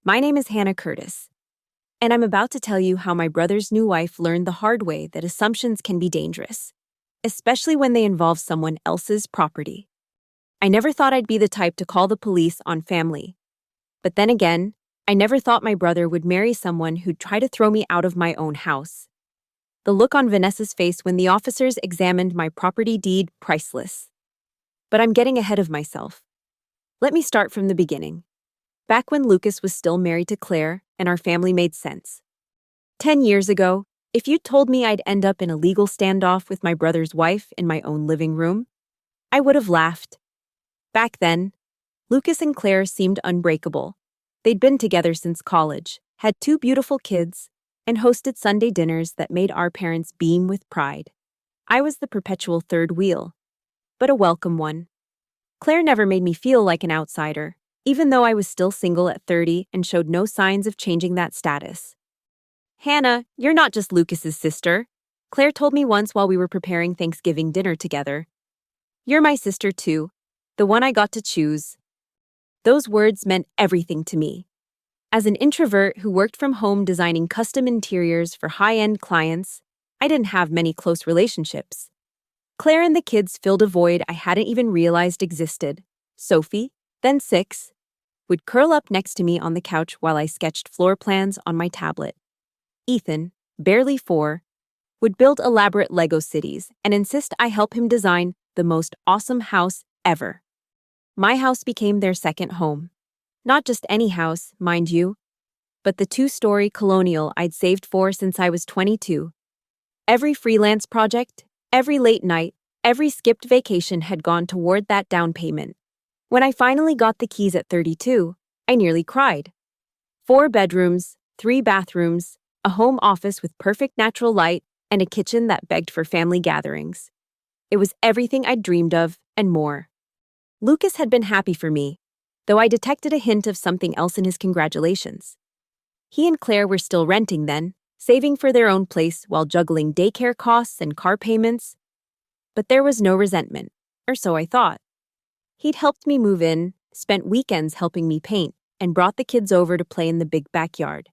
My name is Hannah Curtis, and I'm about to tell you how my brother's new wife learned the hard way that assumptions can be dangerous, especially when they involve someone else's property. I never thought I'd be the type to call the police on family. But then again, I never thought my brother would marry someone who'd try to throw me out of my own house. The look on Vanessa's face when the officers examined my property deed, priceless. But I'm getting ahead of myself. Let me start from the beginning. Back when Lucas was still married to Claire and our family made sense. 10 years ago, if you'd told me I'd end up in a legal standoff with my brother's wife in my own living room, I would have laughed. Back then, Lucas and Claire seemed unbreakable. They'd been together since college, had 2 beautiful kids, and hosted Sunday dinners that made our parents beam with pride. I was the perpetual third wheel, but a welcome one. Claire never made me feel like an outsider, even though I was still single at 30 and showed no signs of changing that status. "Hannah, you're not just Lucas's sister," Claire told me once while we were preparing Thanksgiving dinner together. "You're my sister too, the one I got to choose." Those words meant everything to me. As an introvert who worked from home designing custom interiors for high-end clients, I didn't have many close relationships. Claire and the kids filled a void I hadn't even realized existed. Sophie, then 6, would curl up next to me on the couch while I sketched floor plans on my tablet. Ethan, barely 4, would build elaborate Lego cities and insist I help him design the most awesome house ever. My house became their second home. Not just any house, mind you, but the 2-story colonial I'd saved for since I was 22. Every freelance project, every late night, every skipped vacation had gone toward that down payment. When I finally got the keys at 32, I nearly cried. 4 bedrooms, 3 bathrooms, a home office with perfect natural light, and a kitchen that begged for family gatherings. It was everything I'd dreamed of, and more. Lucas had been happy for me, though I detected a hint of something else in his congratulations. He and Claire were still renting then, saving for their own place while juggling daycare costs and car payments. But there was no resentment, or so I thought. He'd helped me move in, spent weekends helping me paint, and brought the kids over to play in the big backyard.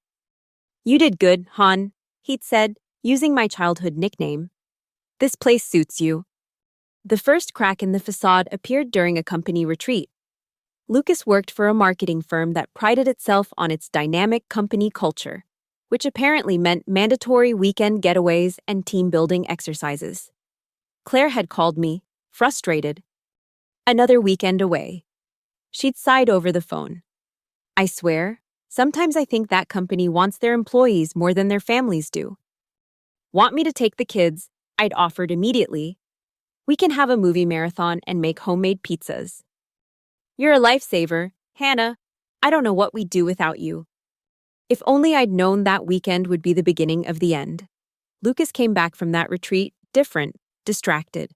"You did good, hon," he'd said, using my childhood nickname. "This place suits you." The first crack in the facade appeared during a company retreat. Lucas worked for a marketing firm that prided itself on its dynamic company culture, which apparently meant mandatory weekend getaways and team-building exercises. Claire had called me, frustrated. Another weekend away. She'd sighed over the phone. "I swear, sometimes I think that company wants their employees more than their families do." "Want me to take the kids?" I'd offered immediately. "We can have a movie marathon and make homemade pizzas." "You're a lifesaver, Hannah. I don't know what we'd do without you." If only I'd known that weekend would be the beginning of the end. Lucas came back from that retreat different, distracted.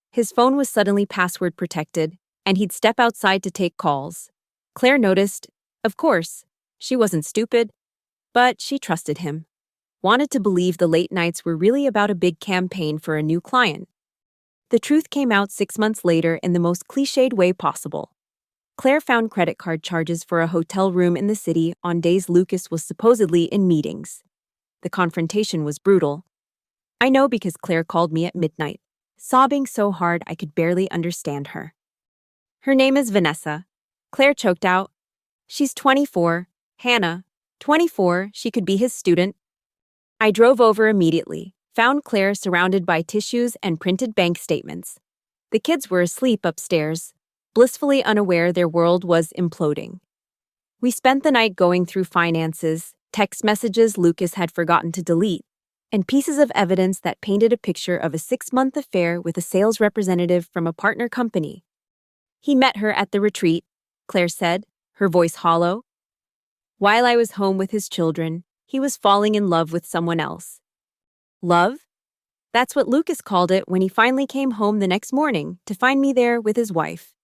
His phone was suddenly password protected, and he'd step outside to take calls. Claire noticed. Of course, she wasn't stupid, but she trusted him. Wanted to believe the late nights were really about a big campaign for a new client. The truth came out 6 months later in the most cliched way possible. Claire found credit card charges for a hotel room in the city on days Lucas was supposedly in meetings. The confrontation was brutal. I know because Claire called me at midnight, sobbing so hard I could barely understand her. "Her name is Vanessa," Claire choked out. "She's 24, Hannah. 24, she could be his student." I drove over immediately, found Claire surrounded by tissues and printed bank statements. The kids were asleep upstairs, blissfully unaware their world was imploding. We spent the night going through finances, text messages Lucas had forgotten to delete, and pieces of evidence that painted a picture of a 6-month affair with a sales representative from a partner company. "He met her at the retreat," Claire said, her voice hollow. "While I was home with his children, he was falling in love with someone else." Love? That's what Lucas called it when he finally came home the next morning to find me there with his wife.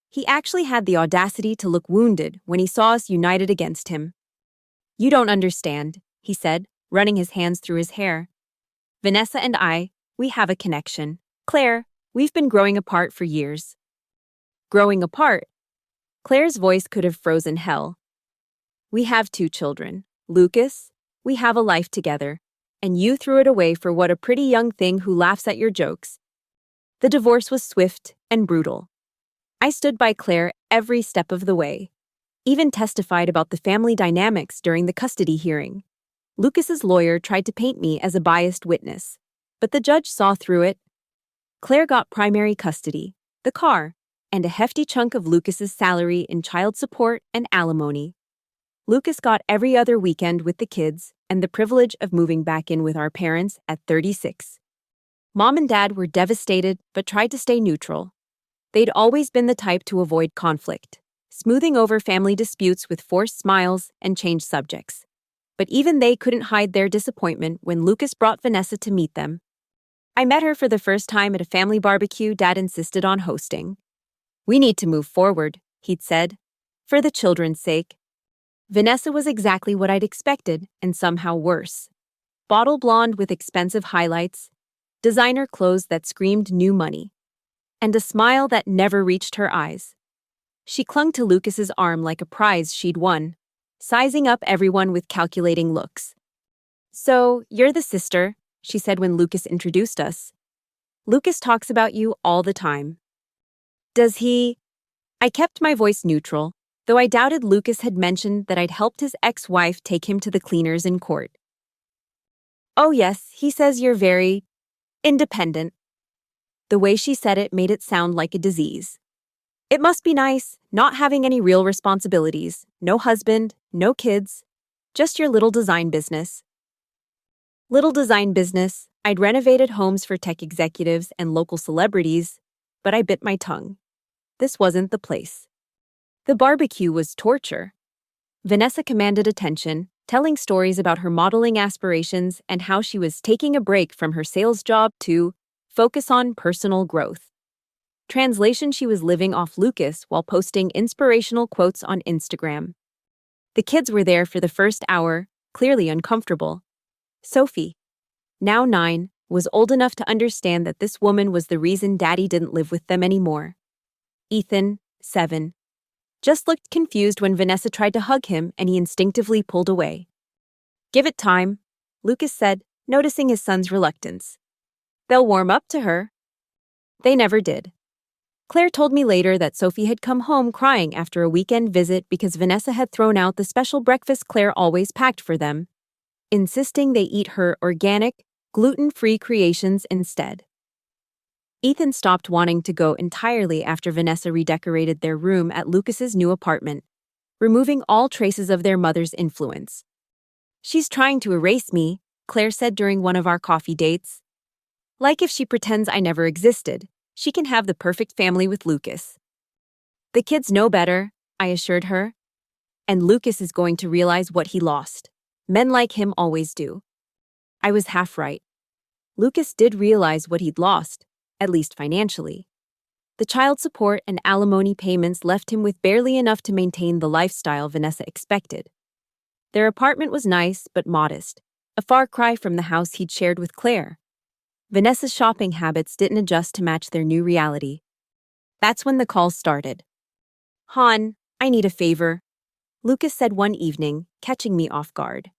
He actually had the audacity to look wounded when he saw us united against him. "You don't understand," he said, running his hands through his hair. "Vanessa and I, we have a connection. Claire, we've been growing apart for years." Growing apart? Claire's voice could have frozen hell. We have 2 children. Lucas, we have a life together. And you threw it away for what, a pretty young thing who laughs at your jokes. The divorce was swift and brutal. I stood by Claire every step of the way, even testified about the family dynamics during the custody hearing. Lucas's lawyer tried to paint me as a biased witness, but the judge saw through it. Claire got primary custody, the car, and a hefty chunk of Lucas's salary in child support and alimony. Lucas got every other weekend with the kids and the privilege of moving back in with our parents at 36. Mom and Dad were devastated but tried to stay neutral. They'd always been the type to avoid conflict, smoothing over family disputes with forced smiles and changed subjects. But even they couldn't hide their disappointment when Lucas brought Vanessa to meet them. I met her for the first time at a family barbecue Dad insisted on hosting. "We need to move forward," he'd said, "for the children's sake." Vanessa was exactly what I'd expected, and somehow worse. Bottle blonde with expensive highlights, designer clothes that screamed new money, and a smile that never reached her eyes. She clung to Lucas's arm like a prize she'd won, sizing up everyone with calculating looks. "So, you're the sister," she said when Lucas introduced us. "Lucas talks about you all the time." "Does he?" I kept my voice neutral, though I doubted Lucas had mentioned that I'd helped his ex-wife take him to the cleaners in court. "Oh yes, he says you're very independent." The way she said it made it sound like a disease. It must be nice, not having any real responsibilities, no husband, no kids, just your little design business. Little design business, I'd renovated homes for tech executives and local celebrities, but I bit my tongue. This wasn't the place. The barbecue was torture. Vanessa commanded attention, telling stories about her modeling aspirations and how she was taking a break from her sales job to focus on personal growth. Translation: she was living off Lucas while posting inspirational quotes on Instagram. The kids were there for the first hour, clearly uncomfortable. Sophie, now 9, was old enough to understand that this woman was the reason Daddy didn't live with them anymore. Ethan, 7, just looked confused when Vanessa tried to hug him and he instinctively pulled away. "Give it time," Lucas said, noticing his son's reluctance. "They'll warm up to her." They never did. Claire told me later that Sophie had come home crying after a weekend visit because Vanessa had thrown out the special breakfast Claire always packed for them, insisting they eat her organic, gluten-free creations instead. Ethan stopped wanting to go entirely after Vanessa redecorated their room at Lucas's new apartment, removing all traces of their mother's influence. "She's trying to erase me," Claire said during one of our coffee dates. "Like if she pretends I never existed, she can have the perfect family with Lucas." "The kids know better," I assured her. "And Lucas is going to realize what he lost. Men like him always do." I was half right. Lucas did realize what he'd lost, at least financially. The child support and alimony payments left him with barely enough to maintain the lifestyle Vanessa expected. Their apartment was nice but modest, a far cry from the house he'd shared with Claire. Vanessa's shopping habits didn't adjust to match their new reality. That's when the calls started. "Hon, I need a favor," Lucas said one evening, catching me off guard.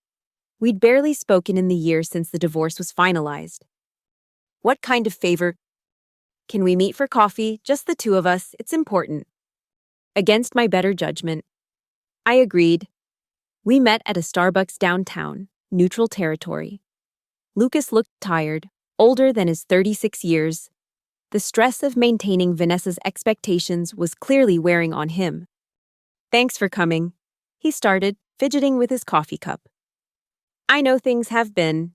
We'd barely spoken in the year since the divorce was finalized. "What kind of favor?" "Can we meet for coffee, just the two of us? It's important." Against my better judgment, I agreed. We met at a Starbucks downtown, neutral territory. Lucas looked tired, older than his 36 years. The stress of maintaining Vanessa's expectations was clearly wearing on him. "Thanks for coming," he started, fidgeting with his coffee cup. "I know things have been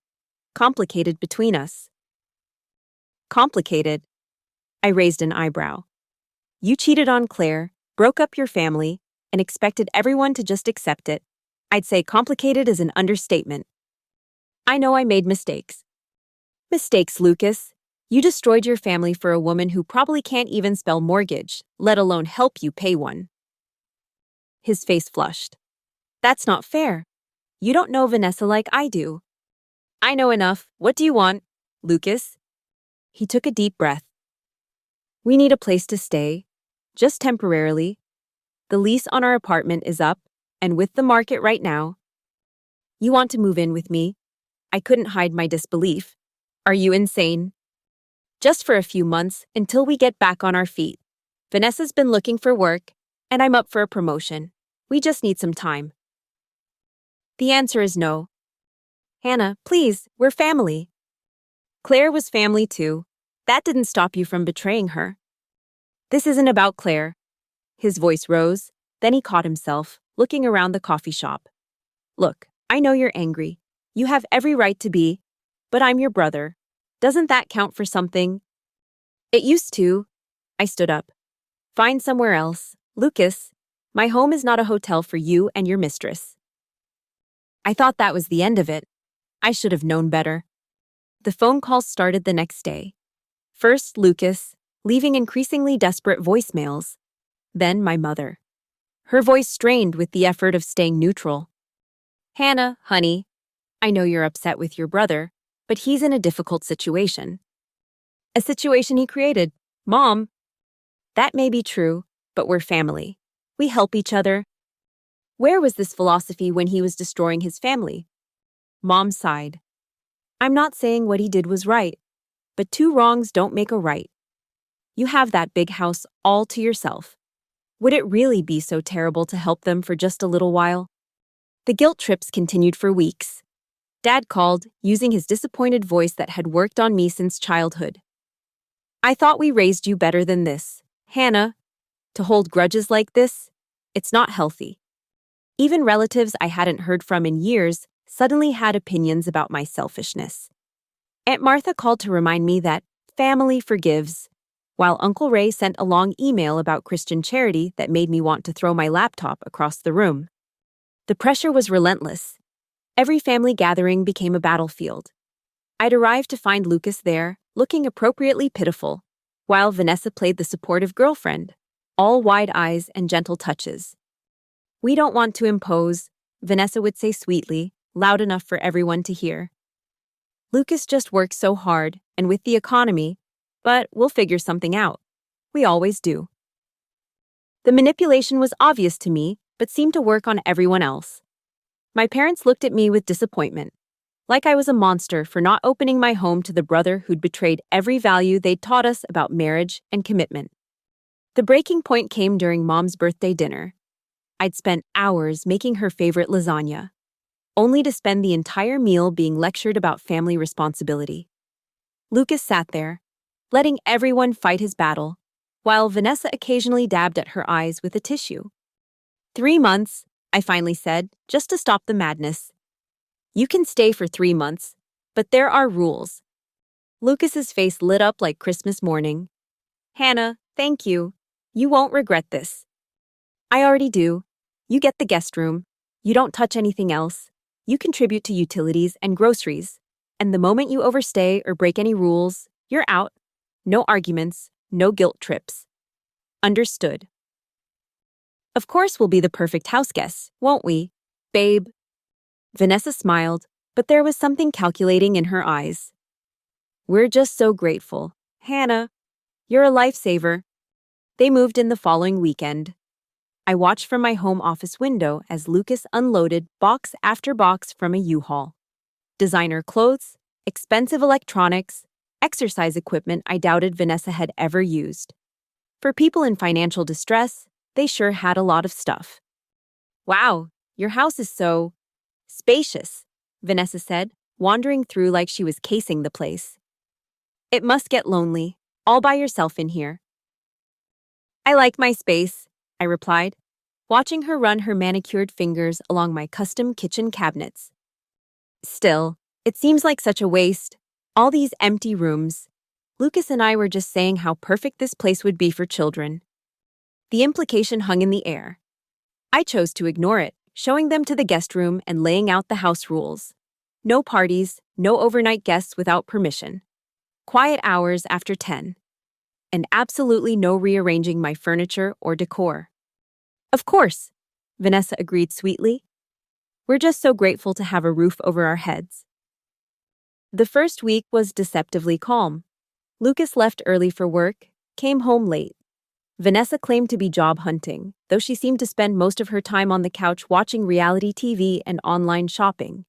complicated between us." "Complicated?" I raised an eyebrow. "You cheated on Claire, broke up your family, and expected everyone to just accept it. I'd say complicated is an understatement." "I know I made mistakes." "Mistakes, Lucas. You destroyed your family for a woman who probably can't even spell mortgage, let alone help you pay one." His face flushed. "That's not fair. You don't know Vanessa like I do." "I know enough. What do you want, Lucas?" He took a deep breath. "We need a place to stay, just temporarily. The lease on our apartment is up, And with the market right now, you want to move in with me? I couldn't hide my disbelief. Are you insane? Just for a few months until we get back on our feet. Vanessa's been looking for work, and I'm up for a promotion. We just need some time. The answer is no. Hannah, please, we're family. Claire was family too. That didn't stop you from betraying her. This isn't about Claire. His voice rose, then he caught himself, looking around the coffee shop. Look, I know you're angry. You have every right to be, but I'm your brother. Doesn't that count for something? It used to. I stood up. Find somewhere else. Lucas, my home is not a hotel for you and your mistress. I thought that was the end of it. I should have known better. The phone calls started the next day. First, Lucas, leaving increasingly desperate voicemails. Then my mother. Her voice strained with the effort of staying neutral. Hannah, honey, I know you're upset with your brother, but he's in a difficult situation. A situation he created. Mom. That may be true, but we're family. We help each other. Where was this philosophy when he was destroying his family? Mom sighed. I'm not saying what he did was right, but two wrongs don't make a right. You have that big house all to yourself. Would it really be so terrible to help them for just a little while? The guilt trips continued for weeks. Dad called, using his disappointed voice that had worked on me since childhood. I thought we raised you better than this, Hannah. To hold grudges like this, it's not healthy. Even relatives I hadn't heard from in years suddenly had opinions about my selfishness. Aunt Martha called to remind me that family forgives, while Uncle Ray sent a long email about Christian charity that made me want to throw my laptop across the room. The pressure was relentless. Every family gathering became a battlefield. I'd arrived to find Lucas there, looking appropriately pitiful, while Vanessa played the supportive girlfriend, all wide eyes and gentle touches. We don't want to impose, Vanessa would say sweetly, loud enough for everyone to hear. Lucas just works so hard, and with the economy, but we'll figure something out. We always do. The manipulation was obvious to me, but seemed to work on everyone else. My parents looked at me with disappointment, like I was a monster for not opening my home to the brother who'd betrayed every value they'd taught us about marriage and commitment. The breaking point came during Mom's birthday dinner. I'd spent hours making her favorite lasagna, only to spend the entire meal being lectured about family responsibility. Lucas sat there, letting everyone fight his battle, while Vanessa occasionally dabbed at her eyes with a tissue. 3 months, I finally said, just to stop the madness. You can stay for 3 months, but there are rules. Lucas's face lit up like Christmas morning. Hannah, thank you. You won't regret this. I already do. You get the guest room. You don't touch anything else. You contribute to utilities and groceries. And the moment you overstay or break any rules, you're out. No arguments, no guilt trips. Understood. Of course we'll be the perfect house guests, won't we, babe? Vanessa smiled, but there was something calculating in her eyes. We're just so grateful. Hannah, you're a lifesaver. They moved in the following weekend. I watched from my home office window as Lucas unloaded box after box from a U-Haul. Designer clothes, expensive electronics, exercise equipment I doubted Vanessa had ever used. For people in financial distress, they sure had a lot of stuff. Wow, your house is so spacious, Vanessa said, wandering through like she was casing the place. It must get lonely, all by yourself in here. I like my space, I replied, watching her run her manicured fingers along my custom kitchen cabinets. Still, it seems like such a waste. All these empty rooms. Lucas and I were just saying how perfect this place would be for children. The implication hung in the air. I chose to ignore it, showing them to the guest room and laying out the house rules. No parties, no overnight guests without permission. Quiet hours after 10. And absolutely no rearranging my furniture or decor. Of course, Vanessa agreed sweetly. We're just so grateful to have a roof over our heads. The first week was deceptively calm. Lucas left early for work, came home late. Vanessa claimed to be job hunting, though she seemed to spend most of her time on the couch watching reality TV and online shopping.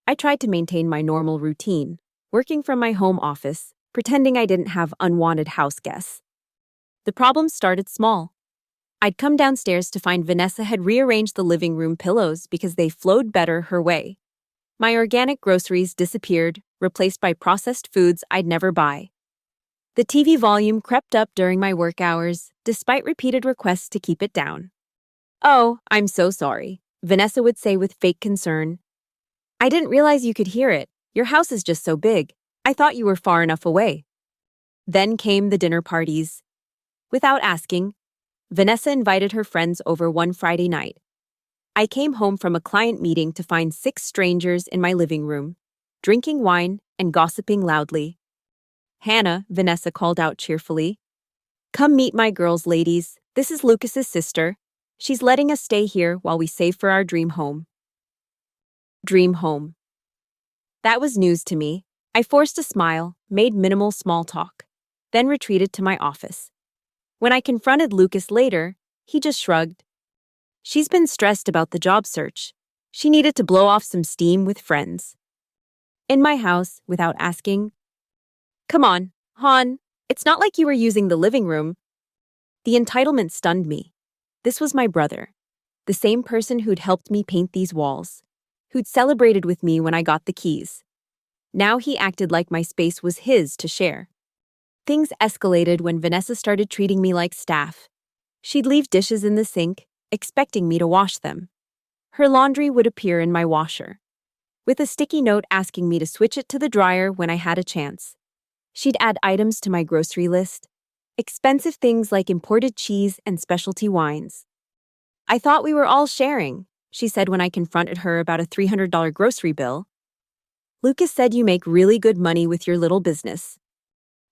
I tried to maintain my normal routine, working from my home office, pretending I didn't have unwanted house guests. The problem started small. I'd come downstairs to find Vanessa had rearranged the living room pillows because they flowed better her way. My organic groceries disappeared, replaced by processed foods I'd never buy. The TV volume crept up during my work hours, despite repeated requests to keep it down. "Oh, I'm so sorry," Vanessa would say with fake concern. "I didn't realize you could hear it. Your house is just so big. I thought you were far enough away." Then came the dinner parties. Without asking, Vanessa invited her friends over one Friday night. I came home from a client meeting to find 6 strangers in my living room, drinking wine and gossiping loudly. "Hannah," Vanessa called out cheerfully. "Come meet my girls, ladies. This is Lucas's sister. She's letting us stay here while we save for our dream home." Dream home. That was news to me. I forced a smile, made minimal small talk, then retreated to my office. When I confronted Lucas later, he just shrugged. She's been stressed about the job search. She needed to blow off some steam with friends. In my house, without asking, "Come on, hon, it's not like you were using the living room." The entitlement stunned me. This was my brother, the same person who'd helped me paint these walls, who'd celebrated with me when I got the keys. Now he acted like my space was his to share. Things escalated when Vanessa started treating me like staff. She'd leave dishes in the sink, expecting me to wash them. Her laundry would appear in my washer, with a sticky note asking me to switch it to the dryer when I had a chance. She'd add items to my grocery list, expensive things like imported cheese and specialty wines. "I thought we were all sharing," she said when I confronted her about a $300 grocery bill. "Lucas said you make really good money with your little business."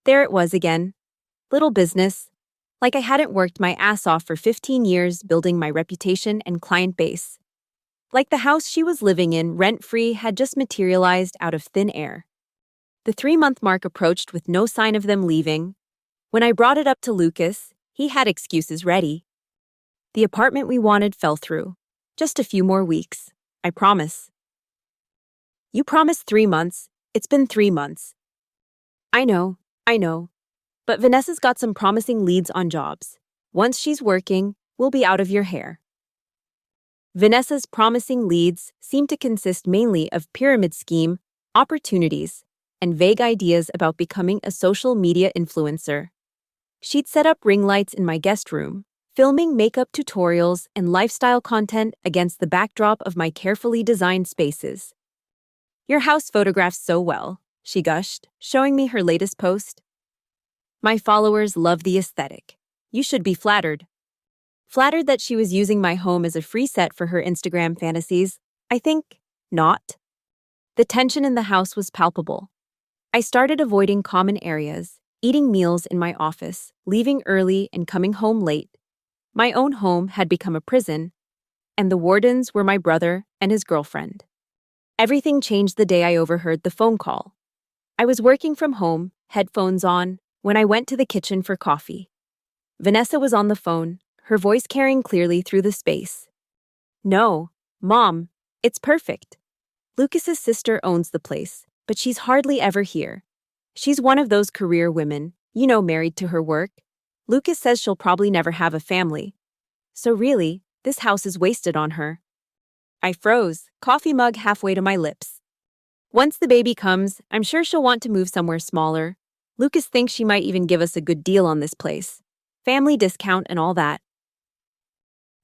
There it was again. Little business. Like I hadn't worked my ass off for 15 years building my reputation and client base. Like the house she was living in, rent-free, had just materialized out of thin air. The 3-month mark approached with no sign of them leaving. When I brought it up to Lucas, he had excuses ready. The apartment we wanted fell through. Just a few more weeks. I promise. "You promised 3 months. It's been 3 months. I know. But Vanessa's got some promising leads on jobs. Once she's working, we'll be out of your hair." Vanessa's promising leads seemed to consist mainly of pyramid scheme, opportunities, and vague ideas about becoming a social media influencer. She'd set up ring lights in my guest room, filming makeup tutorials and lifestyle content against the backdrop of my carefully designed spaces. "Your house photographs so well," she gushed, showing me her latest post. "My followers love the aesthetic. You should be flattered." Flattered that she was using my home as a free set for her Instagram fantasies? I think not. The tension in the house was palpable. I started avoiding common areas, eating meals in my office, leaving early and coming home late. My own home had become a prison, and the wardens were my brother and his girlfriend. Everything changed the day I overheard the phone call. I was working from home, headphones on, when I went to the kitchen for coffee. Vanessa was on the phone, her voice carrying clearly through the space. "No, Mom, it's perfect. Lucas's sister owns the place, but she's hardly ever here. She's one of those career women, married to her work. Lucas says she'll probably never have a family. So really, this house is wasted on her." I froze, coffee mug halfway to my lips. "Once the baby comes, I'm sure she'll want to move somewhere smaller. Lucas thinks she might even give us a good deal on this place. Family discount and all that."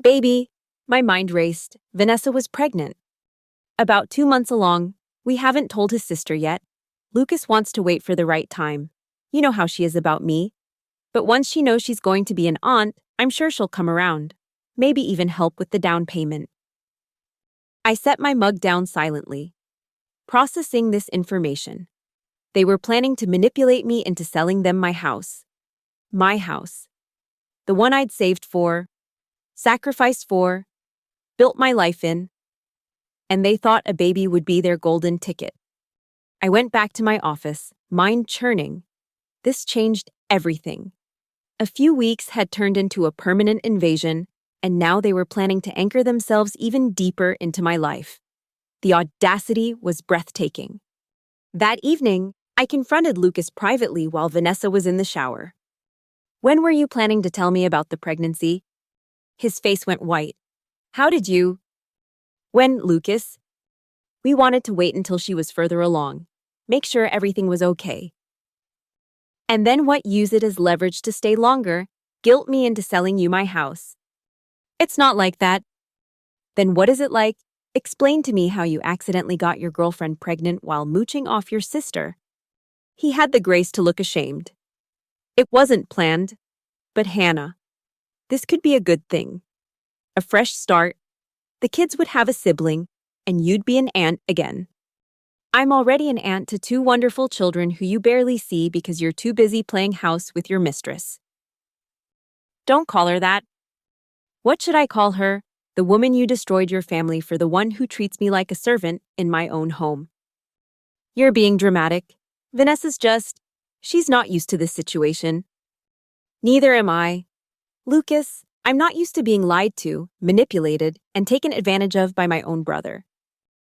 Baby, my mind raced. Vanessa was pregnant. About 2 months along. We haven't told his sister yet. Lucas wants to wait for the right time. You know how she is about me. But once she knows she's going to be an aunt, I'm sure she'll come around. Maybe even help with the down payment. I set my mug down silently, processing this information. They were planning to manipulate me into selling them my house. My house. The one I'd saved for, sacrificed for, built my life in. And they thought a baby would be their golden ticket. I went back to my office, mind churning. This changed everything. A few weeks had turned into a permanent invasion, and now they were planning to anchor themselves even deeper into my life. The audacity was breathtaking. That evening, I confronted Lucas privately while Vanessa was in the shower. "When were you planning to tell me about the pregnancy?" His face went white. "How did you—" "When, Lucas? We wanted to wait until she was further along. Make sure everything was okay. And then use it as leverage to stay longer, guilt me into selling you my house." "It's not like that." "Then what is it like? Explain to me how you accidentally got your girlfriend pregnant while mooching off your sister." He had the grace to look ashamed. "It wasn't planned. But Hannah, this could be a good thing. A fresh start. The kids would have a sibling, and you'd be an aunt again. I'm already an aunt to two wonderful children who you barely see because you're too busy playing house with your mistress." "Don't call her that." "What should I call her? The woman you destroyed your family for, the one who treats me like a servant in my own home." "You're being dramatic. She's not used to this situation." "Neither am I. Lucas, I'm not used to being lied to, manipulated, and taken advantage of by my own brother."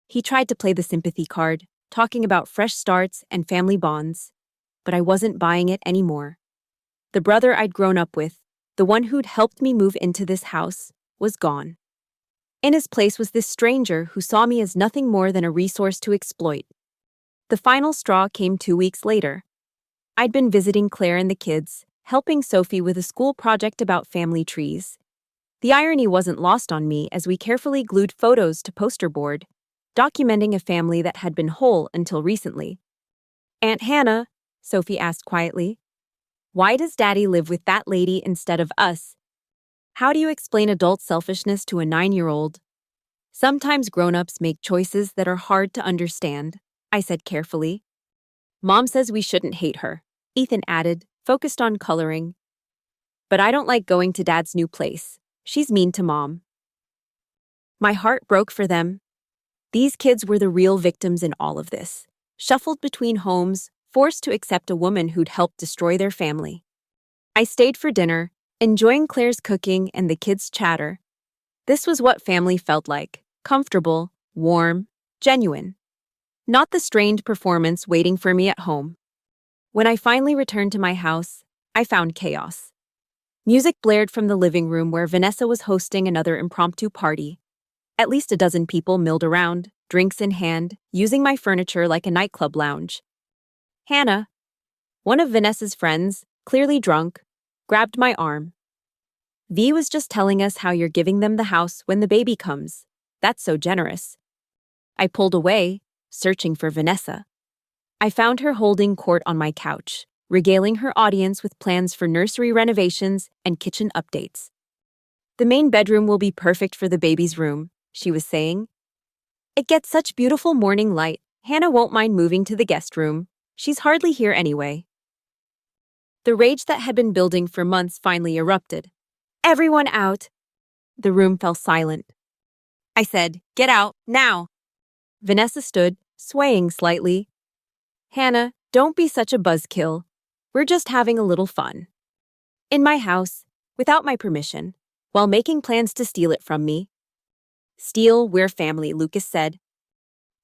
He tried to play the sympathy card, talking about fresh starts and family bonds, but I wasn't buying it anymore. The brother I'd grown up with, the one who'd helped me move into this house, was gone. In his place was this stranger who saw me as nothing more than a resource to exploit. The final straw came 2 weeks later. I'd been visiting Claire and the kids, helping Sophie with a school project about family trees. The irony wasn't lost on me as we carefully glued photos to poster board, documenting a family that had been whole until recently. "Aunt Hannah," Sophie asked quietly, "why does Daddy live with that lady instead of us?" How do you explain adult selfishness to a 9-year-old? "Sometimes grown-ups make choices that are hard to understand," I said carefully. "Mom says we shouldn't hate her," Ethan added, focused on coloring. "But I don't like going to Dad's new place. She's mean to Mom." My heart broke for them. These kids were the real victims in all of this, shuffled between homes, forced to accept a woman who'd helped destroy their family. I stayed for dinner, enjoying Claire's cooking and the kids' chatter. This was what family felt like: comfortable, warm, genuine. Not the strained performance waiting for me at home. When I finally returned to my house, I found chaos. Music blared from the living room where Vanessa was hosting another impromptu party. At least a dozen people milled around, drinks in hand, using my furniture like a nightclub lounge. Hannah, one of Vanessa's friends, clearly drunk, grabbed my arm. "V was just telling us how you're giving them the house when the baby comes. That's so generous." I pulled away, searching for Vanessa. I found her holding court on my couch, regaling her audience with plans for nursery renovations and kitchen updates. "The main bedroom will be perfect for the baby's room," she was saying. "It gets such beautiful morning light. Hannah won't mind moving to the guest room. She's hardly here anyway." The rage that had been building for months finally erupted. "Everyone out!" The room fell silent. I said, "Get out, now!" Vanessa stood, swaying slightly. "Hannah, don't be such a buzzkill. We're just having a little fun." In my house, without my permission, while making plans to steal it from me. "Steal, we're family," Lucas said.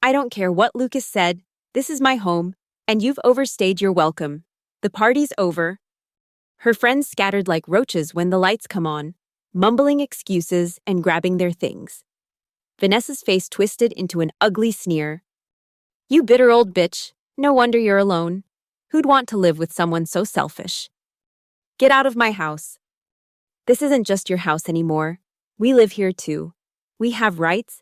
"I don't care what Lucas said. This is my home, and you've overstayed your welcome. The party's over." Her friends scattered like roaches when the lights come on, mumbling excuses and grabbing their things. Vanessa's face twisted into an ugly sneer. "You bitter old bitch. No wonder you're alone. Who'd want to live with someone so selfish? Get out of my house. This isn't just your house anymore. We live here too. We have rights."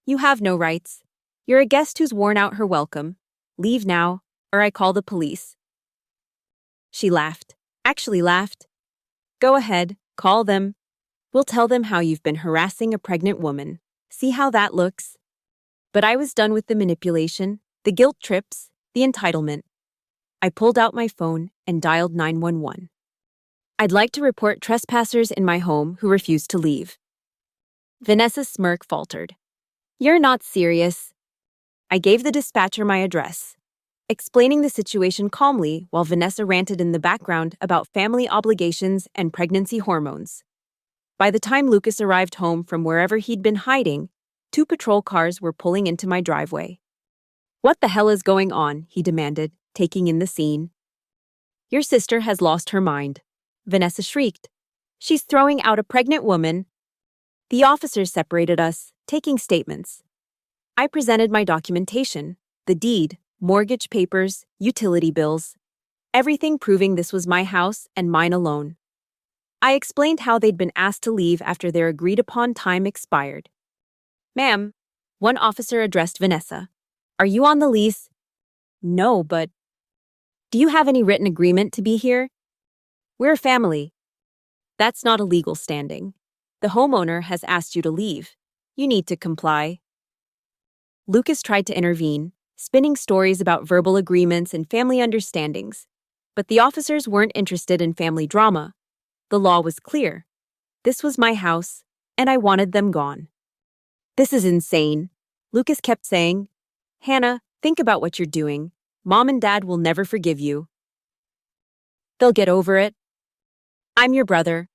"You have no rights. You're a guest who's worn out her welcome. Leave now, or I call the police." She laughed. Actually laughed. "Go ahead, call them. We'll tell them how you've been harassing a pregnant woman. See how that looks?" But I was done with the manipulation, the guilt trips, the entitlement. I pulled out my phone and dialed 911. "I'd like to report trespassers in my home who refuse to leave." Vanessa's smirk faltered. "You're not serious." I gave the dispatcher my address. explaining the situation calmly while Vanessa ranted in the background about family obligations and pregnancy hormones. By the time Lucas arrived home from wherever he'd been hiding, 2 patrol cars were pulling into my driveway. "What the hell is going on?" he demanded, taking in the scene. "Your sister has lost her mind," Vanessa shrieked. "She's throwing out a pregnant woman." The officers separated us, taking statements. I presented my documentation, the deed, mortgage papers, utility bills, everything proving this was my house and mine alone. I explained how they'd been asked to leave after their agreed-upon time expired. "Ma'am," one officer addressed Vanessa, "are you on the lease?" "No, but..." "Do you have any written agreement to be here?" "We're a family." "That's not a legal standing. The homeowner has asked you to leave. You need to comply." Lucas tried to intervene, spinning stories about verbal agreements and family understandings. But the officers weren't interested in family drama. The law was clear. This was my house, and I wanted them gone. "This is insane," Lucas kept saying. "Hannah, think about what you're doing. Mom and Dad will never forgive you." "They'll get over it." "I'm your brother."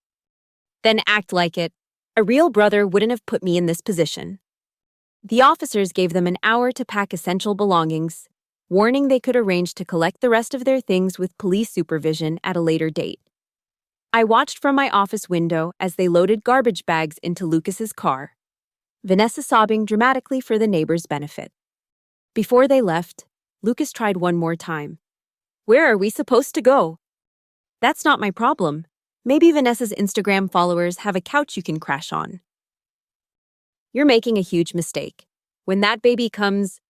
"Then act like it. A real brother wouldn't have put me in this position." The officers gave them an hour to pack essential belongings, warning they could arrange to collect the rest of their things with police supervision at a later date. I watched from my office window as they loaded garbage bags into Lucas's car, Vanessa sobbing dramatically for the neighbor's benefit. Before they left, Lucas tried one more time. "Where are we supposed to go?" "That's not my problem. Maybe Vanessa's Instagram followers have a couch you can crash on." "You're making a huge mistake. When that baby comes,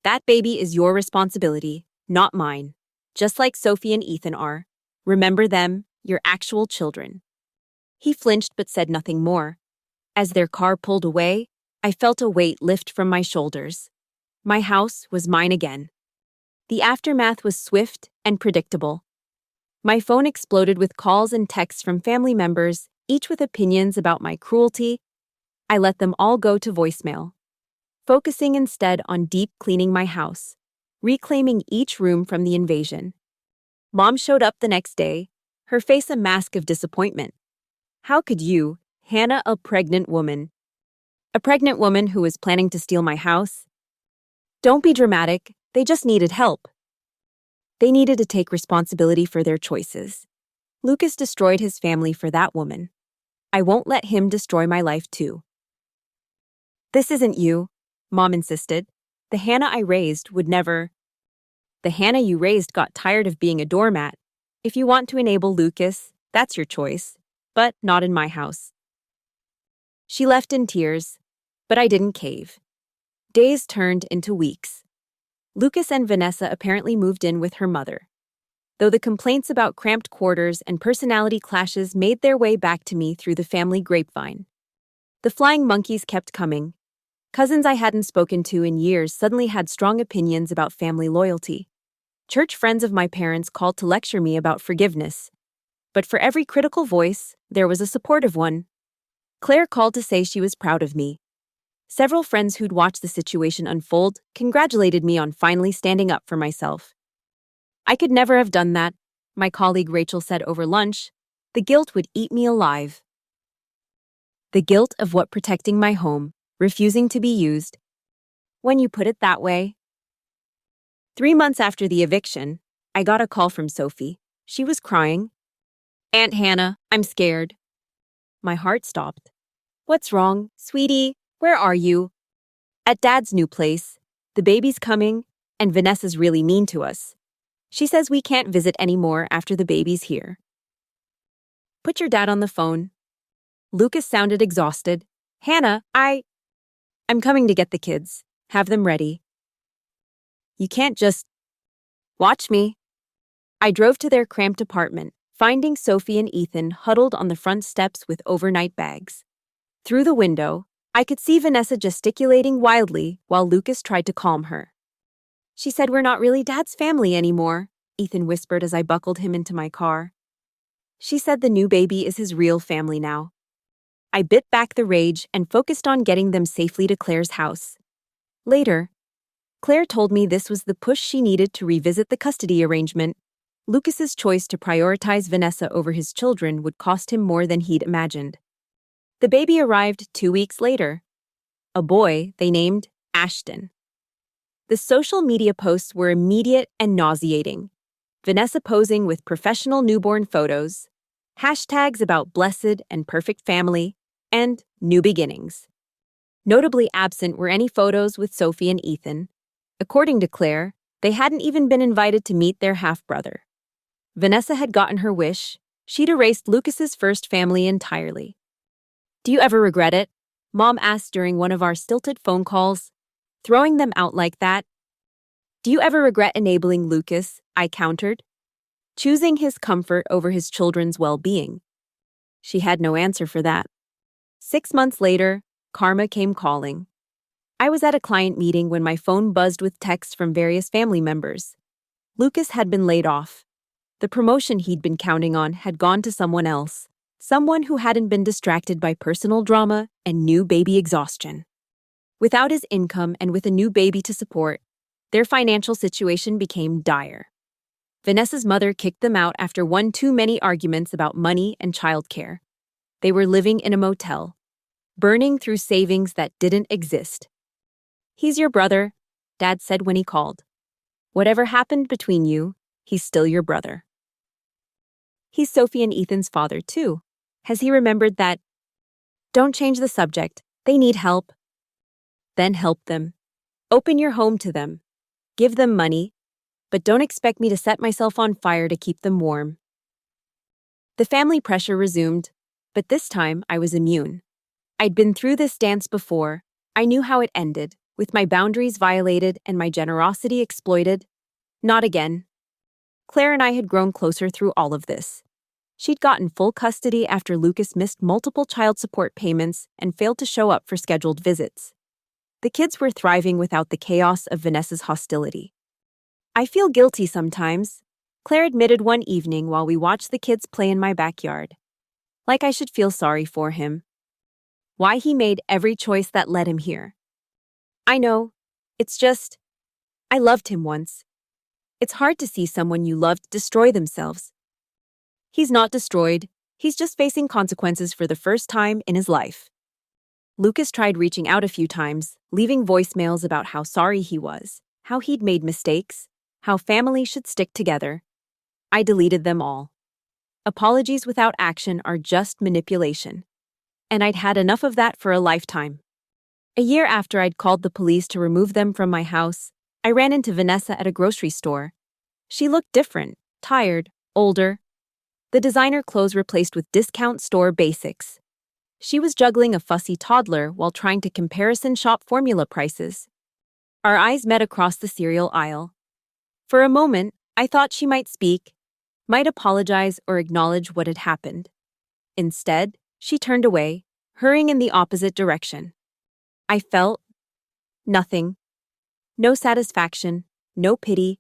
that baby is your responsibility, not mine. Just like Sophie and Ethan are. Remember them, your actual children." He flinched but said nothing more. As their car pulled away, I felt a weight lift from my shoulders. My house was mine again. The aftermath was swift and predictable. My phone exploded with calls and texts from family members, each with opinions about my cruelty. I let them all go to voicemail, focusing instead on deep cleaning my house, reclaiming each room from the invasion. Mom showed up the next day, her face a mask of disappointment. "How could you, Hannah, a pregnant woman who was planning to steal my house?" "Don't be dramatic, they just needed help." They needed to take responsibility for their choices. Lucas destroyed his family for that woman. I won't let him destroy my life too. "This isn't you," Mom insisted. "The Hannah I raised would never..." "The Hannah you raised got tired of being a doormat. If you want to enable Lucas, that's your choice, but not in my house." She left in tears, but I didn't cave. Days turned into weeks. Lucas and Vanessa apparently moved in with her mother, though the complaints about cramped quarters and personality clashes made their way back to me through the family grapevine. The flying monkeys kept coming. Cousins I hadn't spoken to in years suddenly had strong opinions about family loyalty. Church friends of my parents called to lecture me about forgiveness. But for every critical voice, there was a supportive one. Claire called to say she was proud of me. Several friends who'd watched the situation unfold congratulated me on finally standing up for myself. "I could never have done that," my colleague Rachel said over lunch. "The guilt would eat me alive." The guilt of what protecting my home, refusing to be used. When you put it that way. 3 months after the eviction, I got a call from Sophie. She was crying. "Aunt Hannah, I'm scared." My heart stopped. "What's wrong, sweetie? Where are you?" "At Dad's new place. The baby's coming, and Vanessa's really mean to us. She says we can't visit anymore after the baby's here." "Put your dad on the phone." Lucas sounded exhausted. "Hannah, I'm coming to get the kids. Have them ready." "You can't just..." "Watch me." I drove to their cramped apartment, finding Sophie and Ethan huddled on the front steps with overnight bags. Through the window, I could see Vanessa gesticulating wildly while Lucas tried to calm her. "She said we're not really Dad's family anymore," Ethan whispered as I buckled him into my car. "She said the new baby is his real family now." I bit back the rage and focused on getting them safely to Claire's house. Later, Claire told me this was the push she needed to revisit the custody arrangement. Lucas's choice to prioritize Vanessa over his children would cost him more than he'd imagined. The baby arrived 2 weeks later. A boy they named Ashton. The social media posts were immediate and nauseating. Vanessa posing with professional newborn photos, hashtags about blessed and perfect family, and new beginnings. Notably absent were any photos with Sophie and Ethan. According to Claire, they hadn't even been invited to meet their half-brother. Vanessa had gotten her wish. She'd erased Lucas's first family entirely. "Do you ever regret it?" Mom asked during one of our stilted phone calls. "Throwing them out like that?" "Do you ever regret enabling Lucas?" I countered. "Choosing his comfort over his children's well-being." She had no answer for that. 6 months later, karma came calling. I was at a client meeting when my phone buzzed with texts from various family members. Lucas had been laid off. The promotion he'd been counting on had gone to someone else, someone who hadn't been distracted by personal drama and new baby exhaustion. Without his income and with a new baby to support, their financial situation became dire. Vanessa's mother kicked them out after one too many arguments about money and childcare. They were living in a motel, burning through savings that didn't exist. "He's your brother," Dad said when he called. "Whatever happened between you, he's still your brother." He's Sophie and Ethan's father, too. Has he remembered that? "Don't change the subject. They need help." Then help them. Open your home to them. Give them money, but don't expect me to set myself on fire to keep them warm. The family pressure resumed, but this time I was immune. I'd been through this dance before. I knew how it ended, with my boundaries violated and my generosity exploited. Not again. Claire and I had grown closer through all of this. She'd gotten full custody after Lucas missed multiple child support payments and failed to show up for scheduled visits. The kids were thriving without the chaos of Vanessa's hostility. "I feel guilty sometimes," Claire admitted one evening while we watched the kids play in my backyard. "Like I should feel sorry for him. Why he made every choice that led him here. I know. It's just, I loved him once. It's hard to see someone you loved destroy themselves." "He's not destroyed. He's just facing consequences for the first time in his life." Lucas tried reaching out a few times, leaving voicemails about how sorry he was, how he'd made mistakes, how family should stick together. I deleted them all. Apologies without action are just manipulation. And I'd had enough of that for a lifetime. A year after I'd called the police to remove them from my house, I ran into Vanessa at a grocery store. She looked different, tired, older. The designer clothes replaced with discount store basics. She was juggling a fussy toddler while trying to comparison shop formula prices. Our eyes met across the cereal aisle. For a moment, I thought she might speak, might apologize or acknowledge what had happened. Instead, she turned away, hurrying in the opposite direction. I felt nothing. No satisfaction, no pity,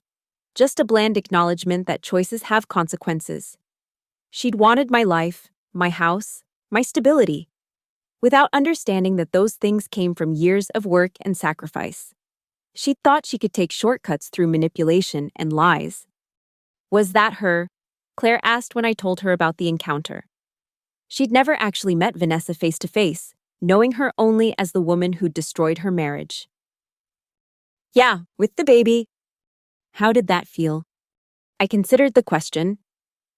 just a bland acknowledgement that choices have consequences. She'd wanted my life, my house, my stability, without understanding that those things came from years of work and sacrifice. She'd thought she could take shortcuts through manipulation and lies. Was that her? Claire asked when I told her about the encounter. She'd never actually met Vanessa face to face, knowing her only as the woman who'd destroyed her marriage. "Yeah, with the baby." How did that feel? I considered the question.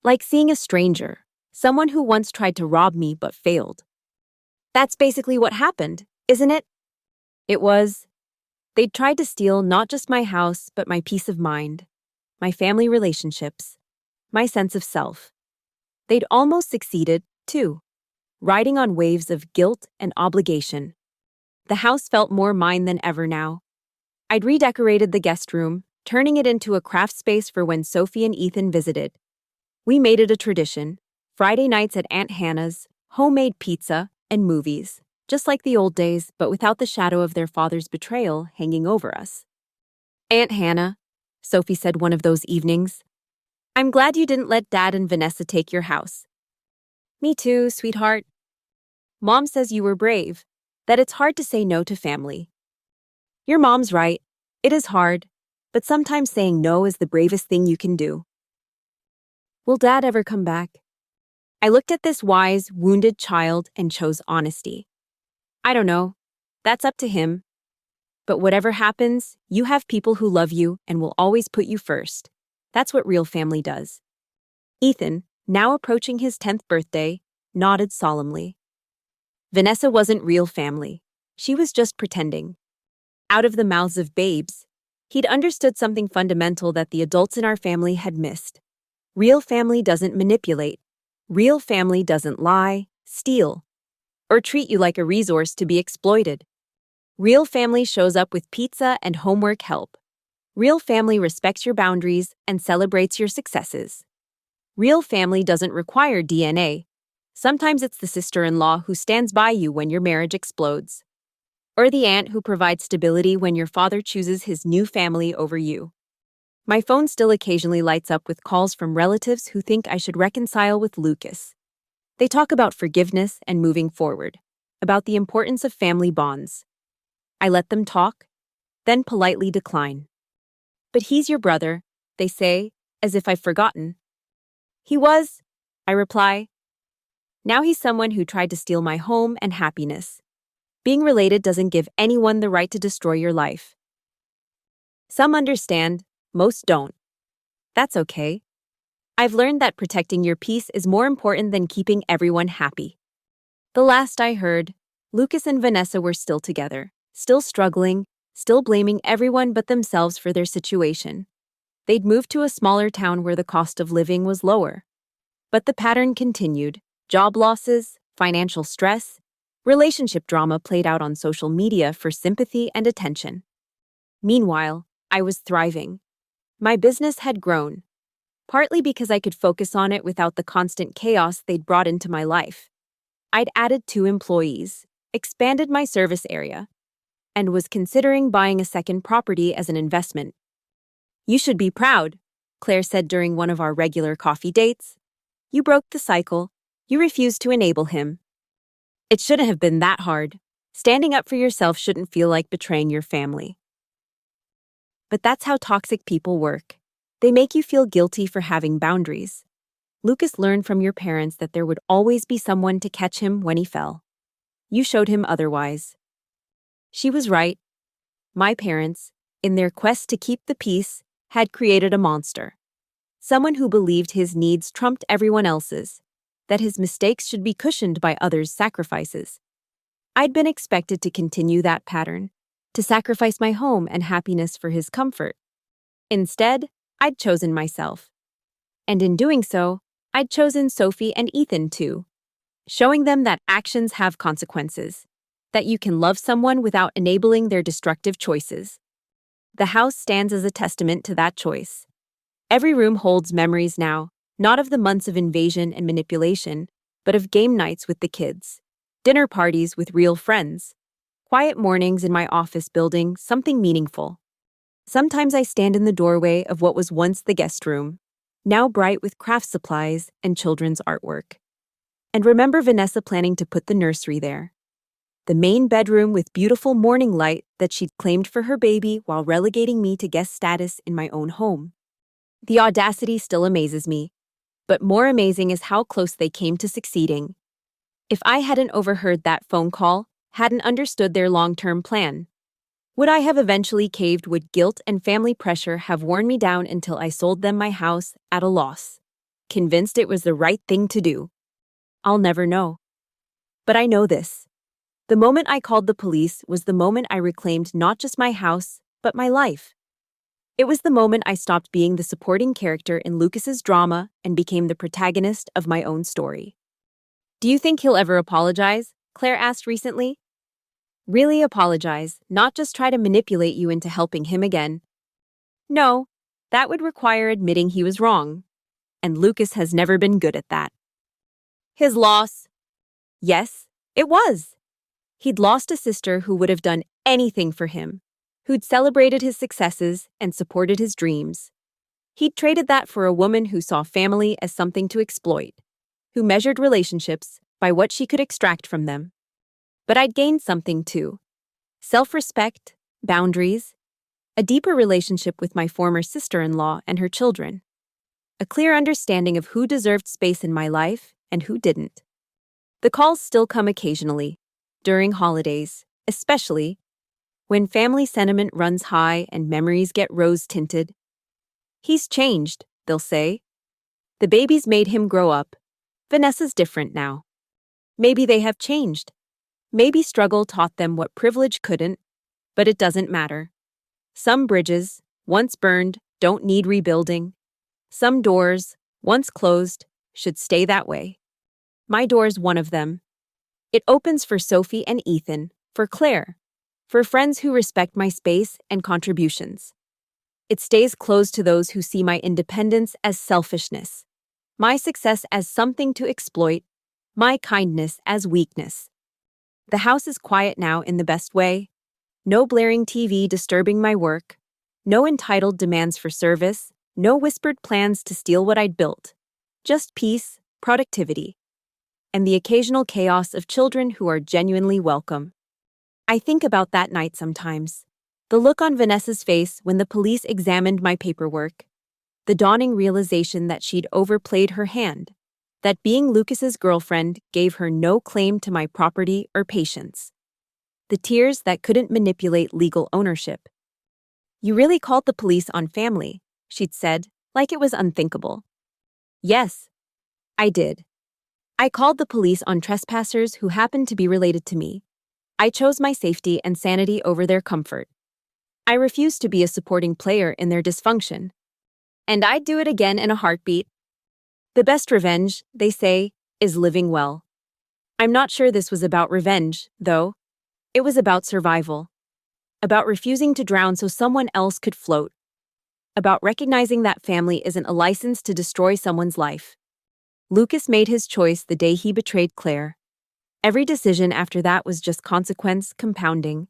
Like seeing a stranger, someone who once tried to rob me but failed. "That's basically what happened, isn't it?" It was. They'd tried to steal not just my house, but my peace of mind, my family relationships, my sense of self. They'd almost succeeded, too, riding on waves of guilt and obligation. The house felt more mine than ever now. I'd redecorated the guest room, turning it into a craft space for when Sophie and Ethan visited. We made it a tradition, Friday nights at Aunt Hannah's, homemade pizza, and movies, just like the old days, but without the shadow of their father's betrayal hanging over us. "Aunt Hannah," Sophie said one of those evenings, "I'm glad you didn't let Dad and Vanessa take your house." "Me too, sweetheart. Mom says you were brave, that it's hard to say no to family." "Your mom's right. It is hard, but sometimes saying no is the bravest thing you can do. Will Dad ever come back? I looked at this wise, wounded child and chose honesty. I don't know. That's up to him. But whatever happens, you have people who love you and will always put you first. That's what real family does. Ethan, now approaching his 10th birthday, nodded solemnly. Vanessa wasn't real family. She was just pretending. Out of the mouths of babes, he'd understood something fundamental that the adults in our family had missed. Real family doesn't manipulate. Real family doesn't lie, steal, or treat you like a resource to be exploited. Real family shows up with pizza and homework help. Real family respects your boundaries and celebrates your successes. Real family doesn't require DNA. Sometimes it's the sister-in-law who stands by you when your marriage explodes. Or the aunt who provides stability when your father chooses his new family over you. My phone still occasionally lights up with calls from relatives who think I should reconcile with Lucas. They talk about forgiveness and moving forward, about the importance of family bonds. I let them talk, then politely decline. But he's your brother, they say, as if I've forgotten. He was, I reply. Now he's someone who tried to steal my home and happiness. Being related doesn't give anyone the right to destroy your life. Some understand, most don't. That's okay. I've learned that protecting your peace is more important than keeping everyone happy. The last I heard, Lucas and Vanessa were still together, still struggling, still blaming everyone but themselves for their situation. They'd moved to a smaller town where the cost of living was lower. But the pattern continued. Job losses, financial stress, relationship drama played out on social media for sympathy and attention. Meanwhile, I was thriving. My business had grown, partly because I could focus on it without the constant chaos they'd brought into my life. I'd added 2 employees, expanded my service area, and was considering buying a second property as an investment. You should be proud, Claire said during one of our regular coffee dates. You broke the cycle. You refused to enable him. It shouldn't have been that hard. Standing up for yourself shouldn't feel like betraying your family. But that's how toxic people work. They make you feel guilty for having boundaries. Lucas learned from your parents that there would always be someone to catch him when he fell. You showed him otherwise. She was right. My parents, in their quest to keep the peace, had created a monster. Someone who believed his needs trumped everyone else's, that his mistakes should be cushioned by others' sacrifices. I'd been expected to continue that pattern, to sacrifice my home and happiness for his comfort. Instead, I'd chosen myself. And in doing so, I'd chosen Sophie and Ethan too, showing them that actions have consequences, that you can love someone without enabling their destructive choices. The house stands as a testament to that choice. Every room holds memories now, not of the months of invasion and manipulation, but of game nights with the kids, dinner parties with real friends, quiet mornings in my office building something meaningful. Sometimes I stand in the doorway of what was once the guest room, now bright with craft supplies and children's artwork. And remember Vanessa planning to put the nursery there. The main bedroom with beautiful morning light that she'd claimed for her baby while relegating me to guest status in my own home. The audacity still amazes me, but more amazing is how close they came to succeeding. If I hadn't overheard that phone call, hadn't understood their long-term plan, would I have eventually caved? Would guilt and family pressure have worn me down until I sold them my house at a loss, convinced it was the right thing to do? I'll never know. But I know this. The moment I called the police was the moment I reclaimed not just my house, but my life. It was the moment I stopped being the supporting character in Lucas's drama and became the protagonist of my own story. Do you think he'll ever apologize? Claire asked recently. Really apologize, not just try to manipulate you into helping him again. No, that would require admitting he was wrong. And Lucas has never been good at that. His loss. Yes, it was. He'd lost a sister who would have done anything for him, who'd celebrated his successes and supported his dreams. He'd traded that for a woman who saw family as something to exploit, who measured relationships by what she could extract from them. But I'd gained something too. Self-respect, boundaries, a deeper relationship with my former sister-in-law and her children, a clear understanding of who deserved space in my life and who didn't. The calls still come occasionally, during holidays, especially when family sentiment runs high and memories get rose-tinted. "He's changed," they'll say. "The baby's made him grow up. Vanessa's different now." Maybe they have changed. Maybe struggle taught them what privilege couldn't, but it doesn't matter. Some bridges, once burned, don't need rebuilding. Some doors, once closed, should stay that way. My door's one of them. It opens for Sophie and Ethan, for Claire, for friends who respect my space and contributions. It stays closed to those who see my independence as selfishness, my success as something to exploit, my kindness as weakness. The house is quiet now in the best way. No blaring TV disturbing my work. No entitled demands for service. No whispered plans to steal what I'd built. Just peace, productivity, and the occasional chaos of children who are genuinely welcome. I think about that night sometimes. The look on Vanessa's face when the police examined my paperwork. The dawning realization that she'd overplayed her hand. That being Lucas's girlfriend gave her no claim to my property or patience. The tears that couldn't manipulate legal ownership. "You really called the police on family," she'd said, like it was unthinkable. Yes, I did. I called the police on trespassers who happened to be related to me. I chose my safety and sanity over their comfort. I refused to be a supporting player in their dysfunction. And I'd do it again in a heartbeat. The best revenge, they say, is living well. I'm not sure this was about revenge, though. It was about survival. About refusing to drown so someone else could float. About recognizing that family isn't a license to destroy someone's life. Lucas made his choice the day he betrayed Claire. Every decision after that was just consequence compounding.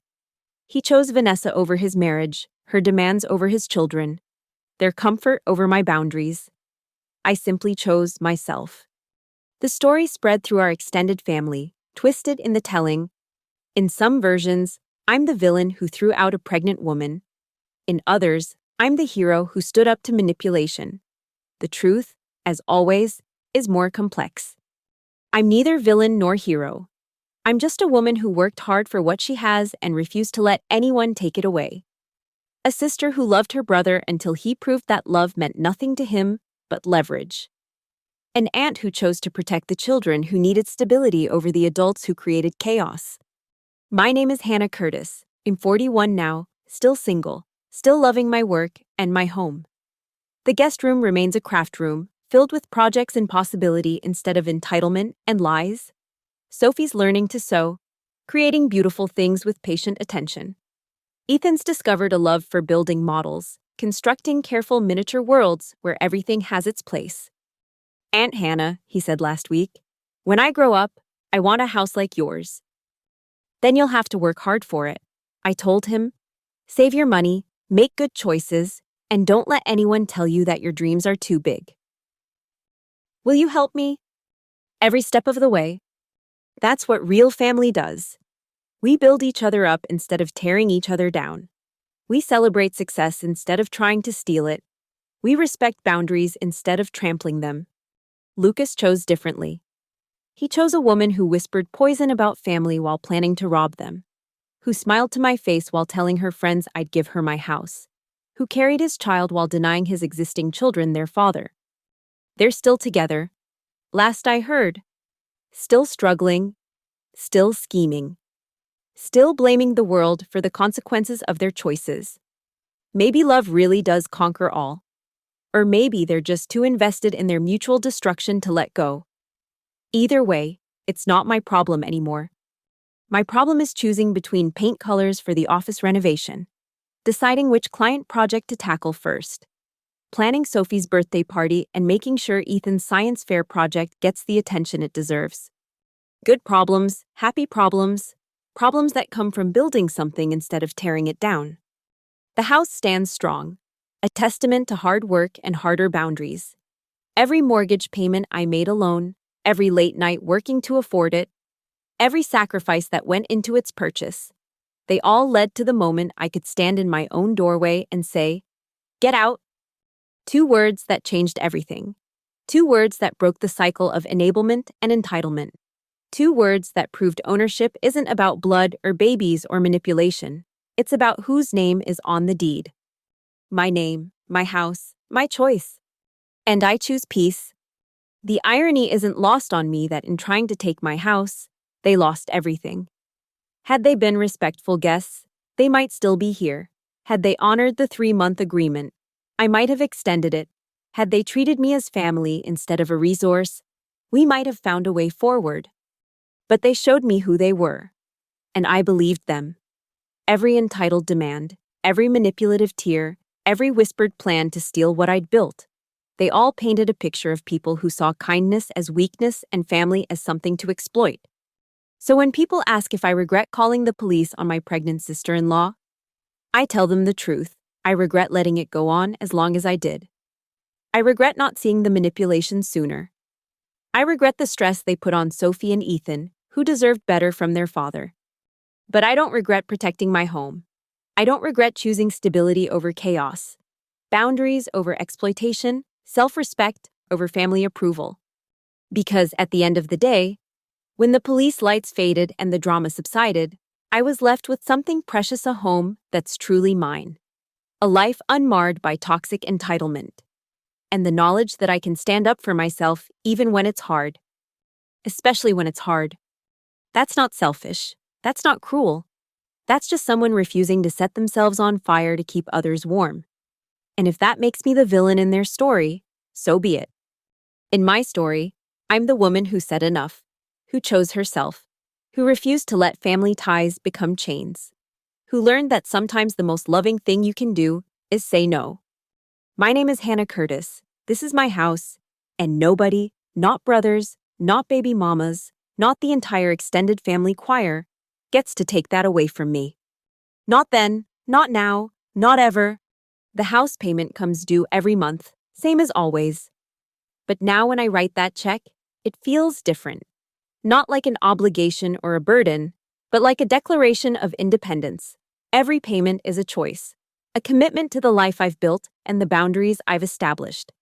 He chose Vanessa over his marriage, her demands over his children, their comfort over my boundaries. I simply chose myself. The story spread through our extended family, twisted in the telling. In some versions, I'm the villain who threw out a pregnant woman. In others, I'm the hero who stood up to manipulation. The truth, as always, is more complex. I'm neither villain nor hero. I'm just a woman who worked hard for what she has and refused to let anyone take it away. A sister who loved her brother until he proved that love meant nothing to him but leverage. An aunt who chose to protect the children who needed stability over the adults who created chaos. My name is Hannah Curtis. I'm 41 now, still single, still loving my work and my home. The guest room remains a craft room, filled with projects and possibility instead of entitlement and lies. Sophie's learning to sew, creating beautiful things with patient attention. Ethan's discovered a love for building models, constructing careful miniature worlds where everything has its place. "Aunt Hannah," he said last week, "when I grow up, I want a house like yours." "Then you'll have to work hard for it," I told him. "Save your money, make good choices, and don't let anyone tell you that your dreams are too big." Will you help me? Every step of the way. That's what real family does. We build each other up instead of tearing each other down. We celebrate success instead of trying to steal it. We respect boundaries instead of trampling them. Lucas chose differently. He chose a woman who whispered poison about family while planning to rob them, who smiled to my face while telling her friends I'd give her my house, who carried his child while denying his existing children their father. They're still together. Last I heard. Still struggling. Still scheming. Still blaming the world for the consequences of their choices. Maybe love really does conquer all. Or maybe they're just too invested in their mutual destruction to let go. Either way, it's not my problem anymore. My problem is choosing between paint colors for the office renovation, deciding which client project to tackle first, planning Sophie's birthday party, and making sure Ethan's science fair project gets the attention it deserves. Good problems, happy problems, problems that come from building something instead of tearing it down. The house stands strong, a testament to hard work and harder boundaries. Every mortgage payment I made alone, every late night working to afford it, every sacrifice that went into its purchase. They all led to the moment I could stand in my own doorway and say, "Get out." 2 words that changed everything. 2 words that broke the cycle of enablement and entitlement. 2 words that proved ownership isn't about blood or babies or manipulation. It's about whose name is on the deed. My name, my house, my choice. And I choose peace. The irony isn't lost on me that in trying to take my house, they lost everything. Had they been respectful guests, they might still be here. Had they honored the 3-month agreement, I might have extended it. Had they treated me as family instead of a resource, we might have found a way forward. But they showed me who they were, and I believed them. Every entitled demand, every manipulative tear, every whispered plan to steal what I'd built. They all painted a picture of people who saw kindness as weakness and family as something to exploit. So when people ask if I regret calling the police on my pregnant sister-in-law, I tell them the truth. I regret letting it go on as long as I did. I regret not seeing the manipulation sooner. I regret the stress they put on Sophie and Ethan, who deserved better from their father. But I don't regret protecting my home. I don't regret choosing stability over chaos, boundaries over exploitation, self-respect over family approval. Because at the end of the day, when the police lights faded and the drama subsided, I was left with something precious, a home that's truly mine. A life unmarred by toxic entitlement. And the knowledge that I can stand up for myself even when it's hard. Especially when it's hard. That's not selfish. That's not cruel. That's just someone refusing to set themselves on fire to keep others warm. And if that makes me the villain in their story, so be it. In my story, I'm the woman who said enough, who chose herself, who refused to let family ties become chains, who learned that sometimes the most loving thing you can do is say no. My name is Hannah Curtis. This is my house, and nobody, not brothers, not baby mamas, not the entire extended family choir, gets to take that away from me. Not then, not now, not ever. The house payment comes due every month, same as always. But now when I write that check, it feels different. Not like an obligation or a burden, but like a declaration of independence. Every payment is a choice, a commitment to the life I've built and the boundaries I've established.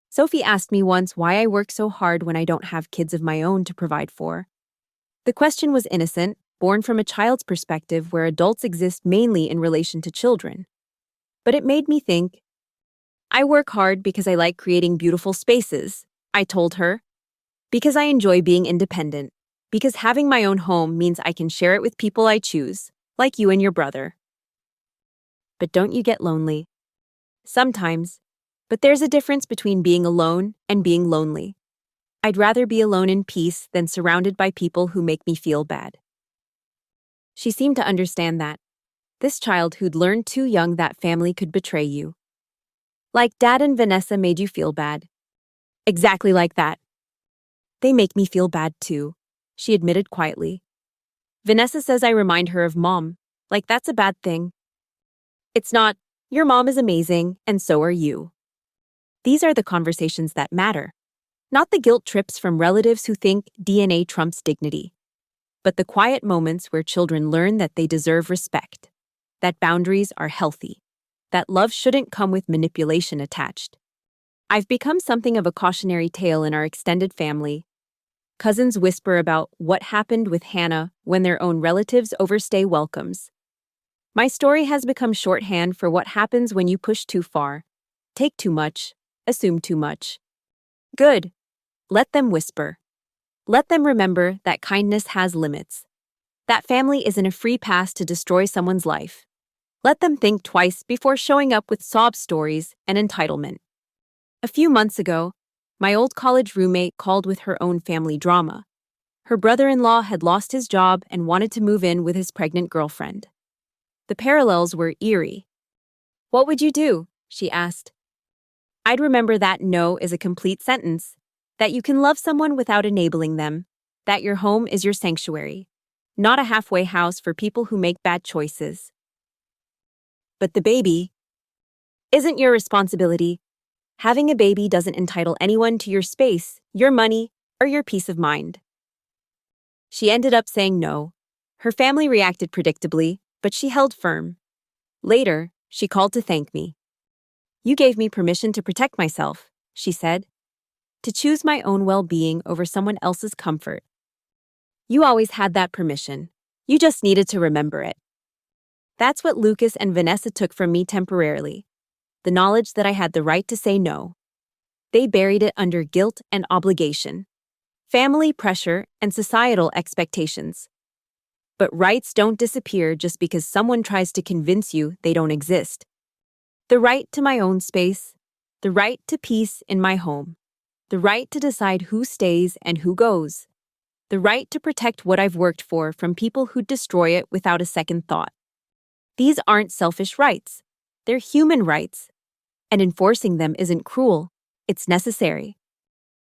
Sophie asked me once why I work so hard when I don't have kids of my own to provide for. The question was innocent, born from a child's perspective where adults exist mainly in relation to children. But it made me think. I work hard because I like creating beautiful spaces, I told her. Because I enjoy being independent. Because having my own home means I can share it with people I choose, like you and your brother. But don't you get lonely? Sometimes. But there's a difference between being alone and being lonely. I'd rather be alone in peace than surrounded by people who make me feel bad. She seemed to understand that. This child who'd learned too young that family could betray you. Like Dad and Vanessa made you feel bad. Exactly like that. They make me feel bad too, she admitted quietly. Vanessa says I remind her of Mom, like that's a bad thing. It's not, your mom is amazing, and so are you. These are the conversations that matter. Not the guilt trips from relatives who think DNA trumps dignity. But the quiet moments where children learn that they deserve respect, that boundaries are healthy, that love shouldn't come with manipulation attached. I've become something of a cautionary tale in our extended family. Cousins whisper about what happened with Hannah when their own relatives overstay welcomes. My story has become shorthand for what happens when you push too far, take too much, assume too much. Good. Let them whisper. Let them remember that kindness has limits. That family isn't a free pass to destroy someone's life. Let them think twice before showing up with sob stories and entitlement. A few months ago, my old college roommate called with her own family drama. Her brother-in-law had lost his job and wanted to move in with his pregnant girlfriend. The parallels were eerie. What would you do? She asked. I'd remember that no is a complete sentence, that you can love someone without enabling them, that your home is your sanctuary, not a halfway house for people who make bad choices. But the baby isn't your responsibility. Having a baby doesn't entitle anyone to your space, your money, or your peace of mind. She ended up saying no. Her family reacted predictably, but she held firm. Later, she called to thank me. "You gave me permission to protect myself," she said, "to choose my own well-being over someone else's comfort. You always had that permission. You just needed to remember it." That's what Lucas and Vanessa took from me temporarily, the knowledge that I had the right to say no. They buried it under guilt and obligation, family pressure, and societal expectations. But rights don't disappear just because someone tries to convince you they don't exist. The right to my own space, the right to peace in my home, the right to decide who stays and who goes, the right to protect what I've worked for from people who destroy it without a second thought. These aren't selfish rights. They're human rights. And enforcing them isn't cruel. It's necessary.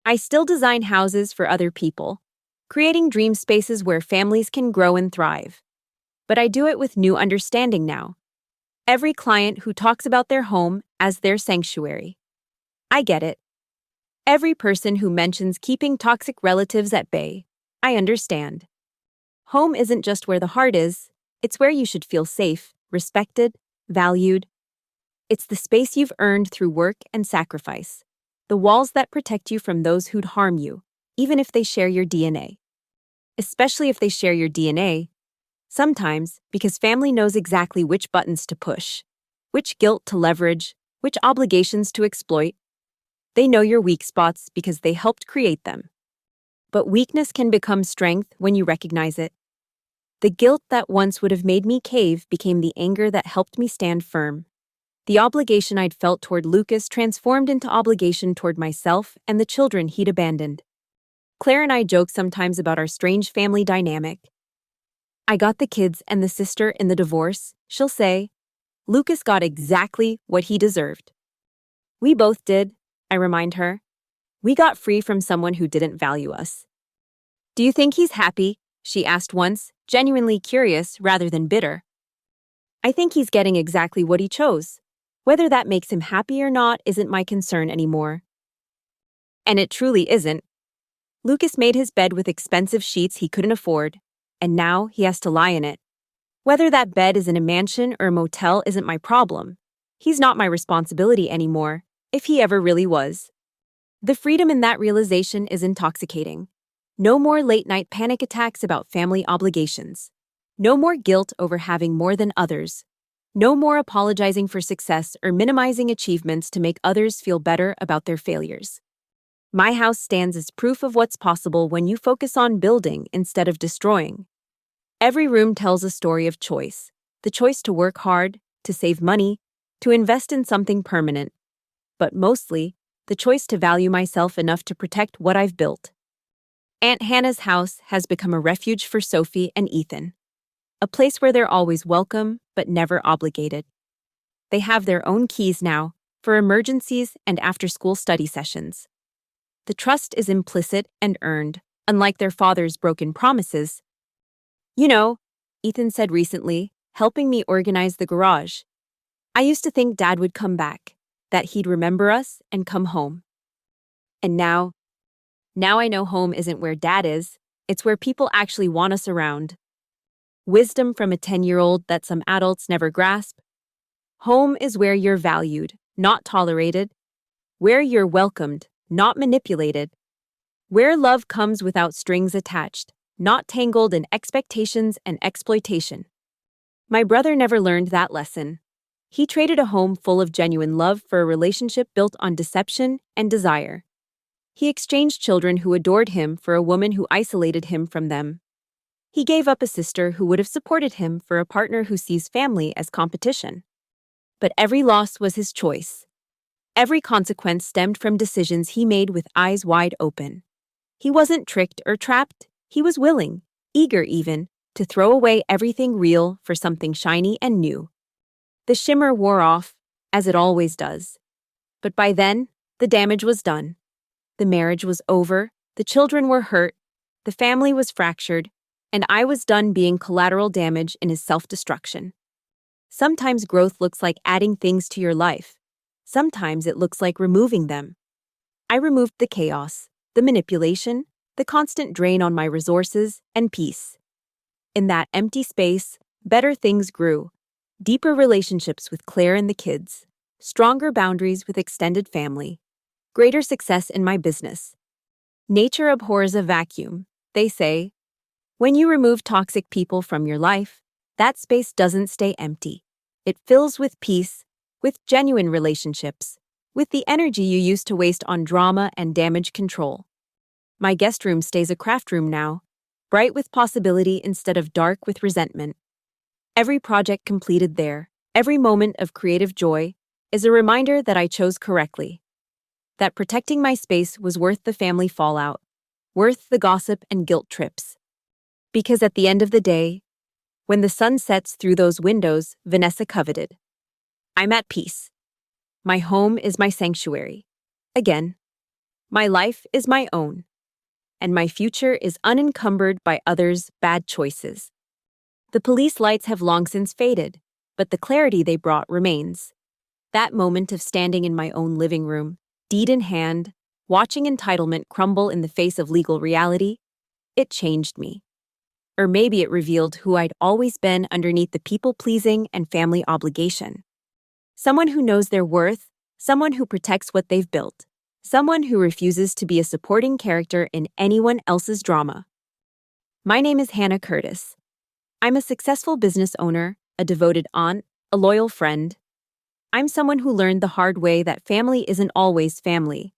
I still design houses for other people, creating dream spaces where families can grow and thrive. But I do it with new understanding now. Every client who talks about their home as their sanctuary. I get it. Every person who mentions keeping toxic relatives at bay. I understand. Home isn't just where the heart is, it's where you should feel safe, respected, valued. It's the space you've earned through work and sacrifice. The walls that protect you from those who'd harm you, even if they share your DNA. Especially if they share your DNA, sometimes because family knows exactly which buttons to push, which guilt to leverage, which obligations to exploit. They know your weak spots because they helped create them. But weakness can become strength when you recognize it. The guilt that once would have made me cave became the anger that helped me stand firm. The obligation I'd felt toward Lucas transformed into obligation toward myself and the children he'd abandoned. Claire and I joke sometimes about our strange family dynamic. I got the kids and the sister in the divorce, she'll say. Lucas got exactly what he deserved. We both did, I remind her. We got free from someone who didn't value us. "Do you think he's happy?" she asked once, genuinely curious rather than bitter. "I think he's getting exactly what he chose. Whether that makes him happy or not isn't my concern anymore." And it truly isn't. Lucas made his bed with expensive sheets he couldn't afford, and now he has to lie in it. Whether that bed is in a mansion or a motel isn't my problem. He's not my responsibility anymore, if he ever really was. The freedom in that realization is intoxicating. No more late-night panic attacks about family obligations. No more guilt over having more than others. No more apologizing for success or minimizing achievements to make others feel better about their failures. My house stands as proof of what's possible when you focus on building instead of destroying. Every room tells a story of choice. The choice to work hard, to save money, to invest in something permanent. But mostly, the choice to value myself enough to protect what I've built. Aunt Hannah's house has become a refuge for Sophie and Ethan. A place where they're always welcome, but never obligated. They have their own keys now, for emergencies and after-school study sessions. The trust is implicit and earned, unlike their father's broken promises. "You know," Ethan said recently, helping me organize the garage. "I used to think Dad would come back, that he'd remember us and come home. And now I know home isn't where Dad is, it's where people actually want us around." Wisdom from a 10-year-old that some adults never grasp. Home is where you're valued, not tolerated. Where you're welcomed, not manipulated. Where love comes without strings attached, not tangled in expectations and exploitation. My brother never learned that lesson. He traded a home full of genuine love for a relationship built on deception and desire. He exchanged children who adored him for a woman who isolated him from them. He gave up a sister who would have supported him for a partner who sees family as competition. But every loss was his choice. Every consequence stemmed from decisions he made with eyes wide open. He wasn't tricked or trapped. He was willing, eager even, to throw away everything real for something shiny and new. The shimmer wore off, as it always does. But by then, the damage was done. The marriage was over, the children were hurt, the family was fractured, and I was done being collateral damage in his self-destruction. Sometimes growth looks like adding things to your life. Sometimes it looks like removing them. I removed the chaos, the manipulation, the constant drain on my resources and peace. In that empty space, Better things grew. Deeper relationships with Claire and the kids, stronger boundaries with extended family, greater success in my business. Nature abhors a vacuum, they say. When you remove toxic people from your life, that space doesn't stay empty. It fills with peace, with genuine relationships, with the energy you used to waste on drama and damage control. My guest room stays a craft room now, bright with possibility instead of dark with resentment. Every project completed there, every moment of creative joy, is a reminder that I chose correctly. That protecting my space was worth the family fallout, worth the gossip and guilt trips. Because at the end of the day, when the sun sets through those windows Vanessa coveted, I'm at peace. My home is my sanctuary. Again, my life is my own, and my future is unencumbered by others' bad choices. The police lights have long since faded, but the clarity they brought remains. That moment of standing in my own living room, deed in hand, watching entitlement crumble in the face of legal reality, it changed me. Or maybe it revealed who I'd always been underneath the people-pleasing and family obligation. Someone who knows their worth, someone who protects what they've built, someone who refuses to be a supporting character in anyone else's drama. My name is Hannah Curtis. I'm a successful business owner, a devoted aunt, a loyal friend. I'm someone who learned the hard way that family isn't always family.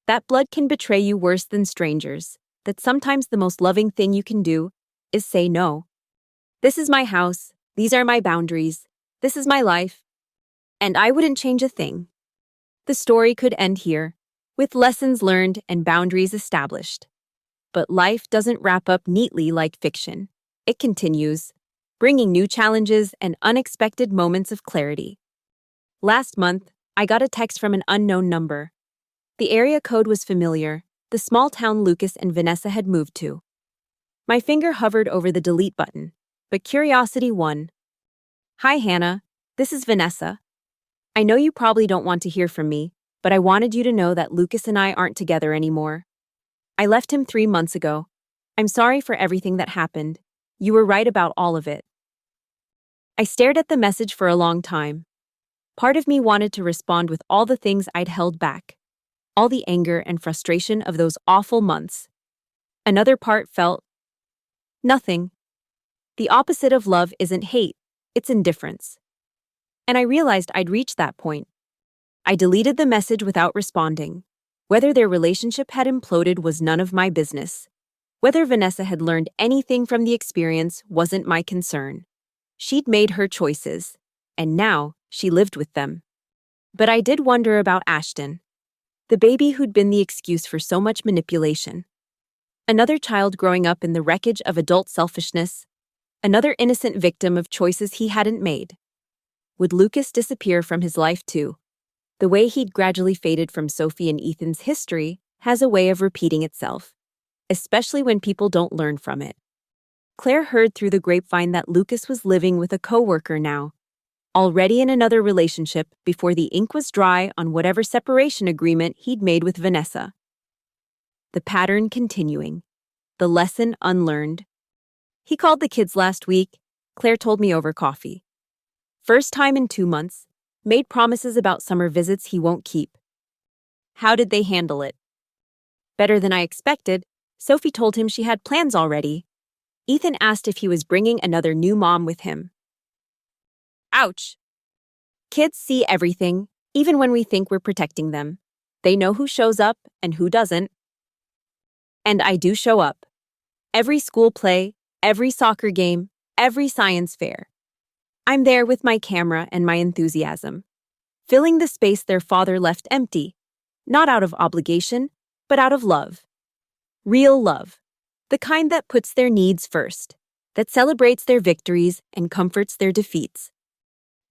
That blood can betray you worse than strangers, that sometimes the most loving thing you can do is say no. This is my house, these are my boundaries, this is my life, and I wouldn't change a thing. The story could end here, with lessons learned and boundaries established. But life doesn't wrap up neatly like fiction. It continues, bringing new challenges and unexpected moments of clarity. Last month, I got a text from an unknown number. The area code was familiar, the small town Lucas and Vanessa had moved to. My finger hovered over the delete button, but curiosity won. Hi, Hannah. This is Vanessa. I know you probably don't want to hear from me, but I wanted you to know that Lucas and I aren't together anymore. I left him 3 months ago. I'm sorry for everything that happened. You were right about all of it. I stared at the message for a long time. Part of me wanted to respond with all the things I'd held back, all the anger and frustration of those awful months. Another part felt, nothing. The opposite of love isn't hate, it's indifference. And I realized I'd reached that point. I deleted the message without responding. Whether their relationship had imploded was none of my business. Whether Vanessa had learned anything from the experience wasn't my concern. She'd made her choices, and now she lived with them. But I did wonder about Ashton, the baby who'd been the excuse for so much manipulation. Another child growing up in the wreckage of adult selfishness, another innocent victim of choices he hadn't made. Would Lucas disappear from his life too? The way he'd gradually faded from Sophie and Ethan's history has a way of repeating itself, especially when people don't learn from it. Claire heard through the grapevine that Lucas was living with a coworker now, already in another relationship before the ink was dry on whatever separation agreement he'd made with Vanessa. The pattern continuing, the lesson unlearned. He called the kids last week, Claire told me over coffee. First time in 2 months, made promises about summer visits he won't keep. How did they handle it? Better than I expected. Sophie told him she had plans already. Ethan asked if he was bringing another new mom with him. Ouch. Kids see everything, even when we think we're protecting them. They know who shows up and who doesn't. And I do show up. Every school play, every soccer game, every science fair. I'm there with my camera and my enthusiasm, filling the space their father left empty, not out of obligation, but out of love. Real love. The kind that puts their needs first, that celebrates their victories and comforts their defeats.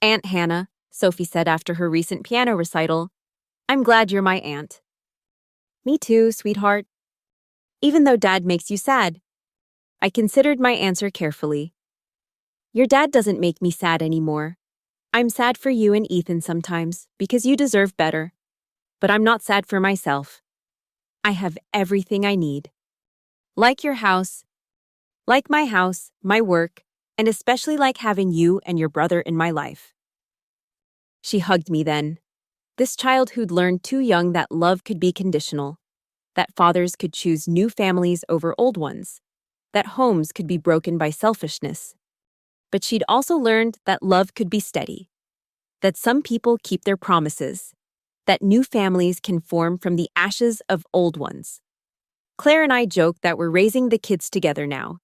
Aunt Hannah, Sophie said after her recent piano recital, I'm glad you're my aunt. Me too, sweetheart. Even though Dad makes you sad. I considered my answer carefully. Your dad doesn't make me sad anymore. I'm sad for you and Ethan sometimes because you deserve better. But I'm not sad for myself. I have everything I need. Like your house, like my house, my work, and especially like having you and your brother in my life." She hugged me then. This child who'd learned too young that love could be conditional, that fathers could choose new families over old ones, that homes could be broken by selfishness. But she'd also learned that love could be steady, that some people keep their promises, that new families can form from the ashes of old ones. Claire and I joke that we're raising the kids together now.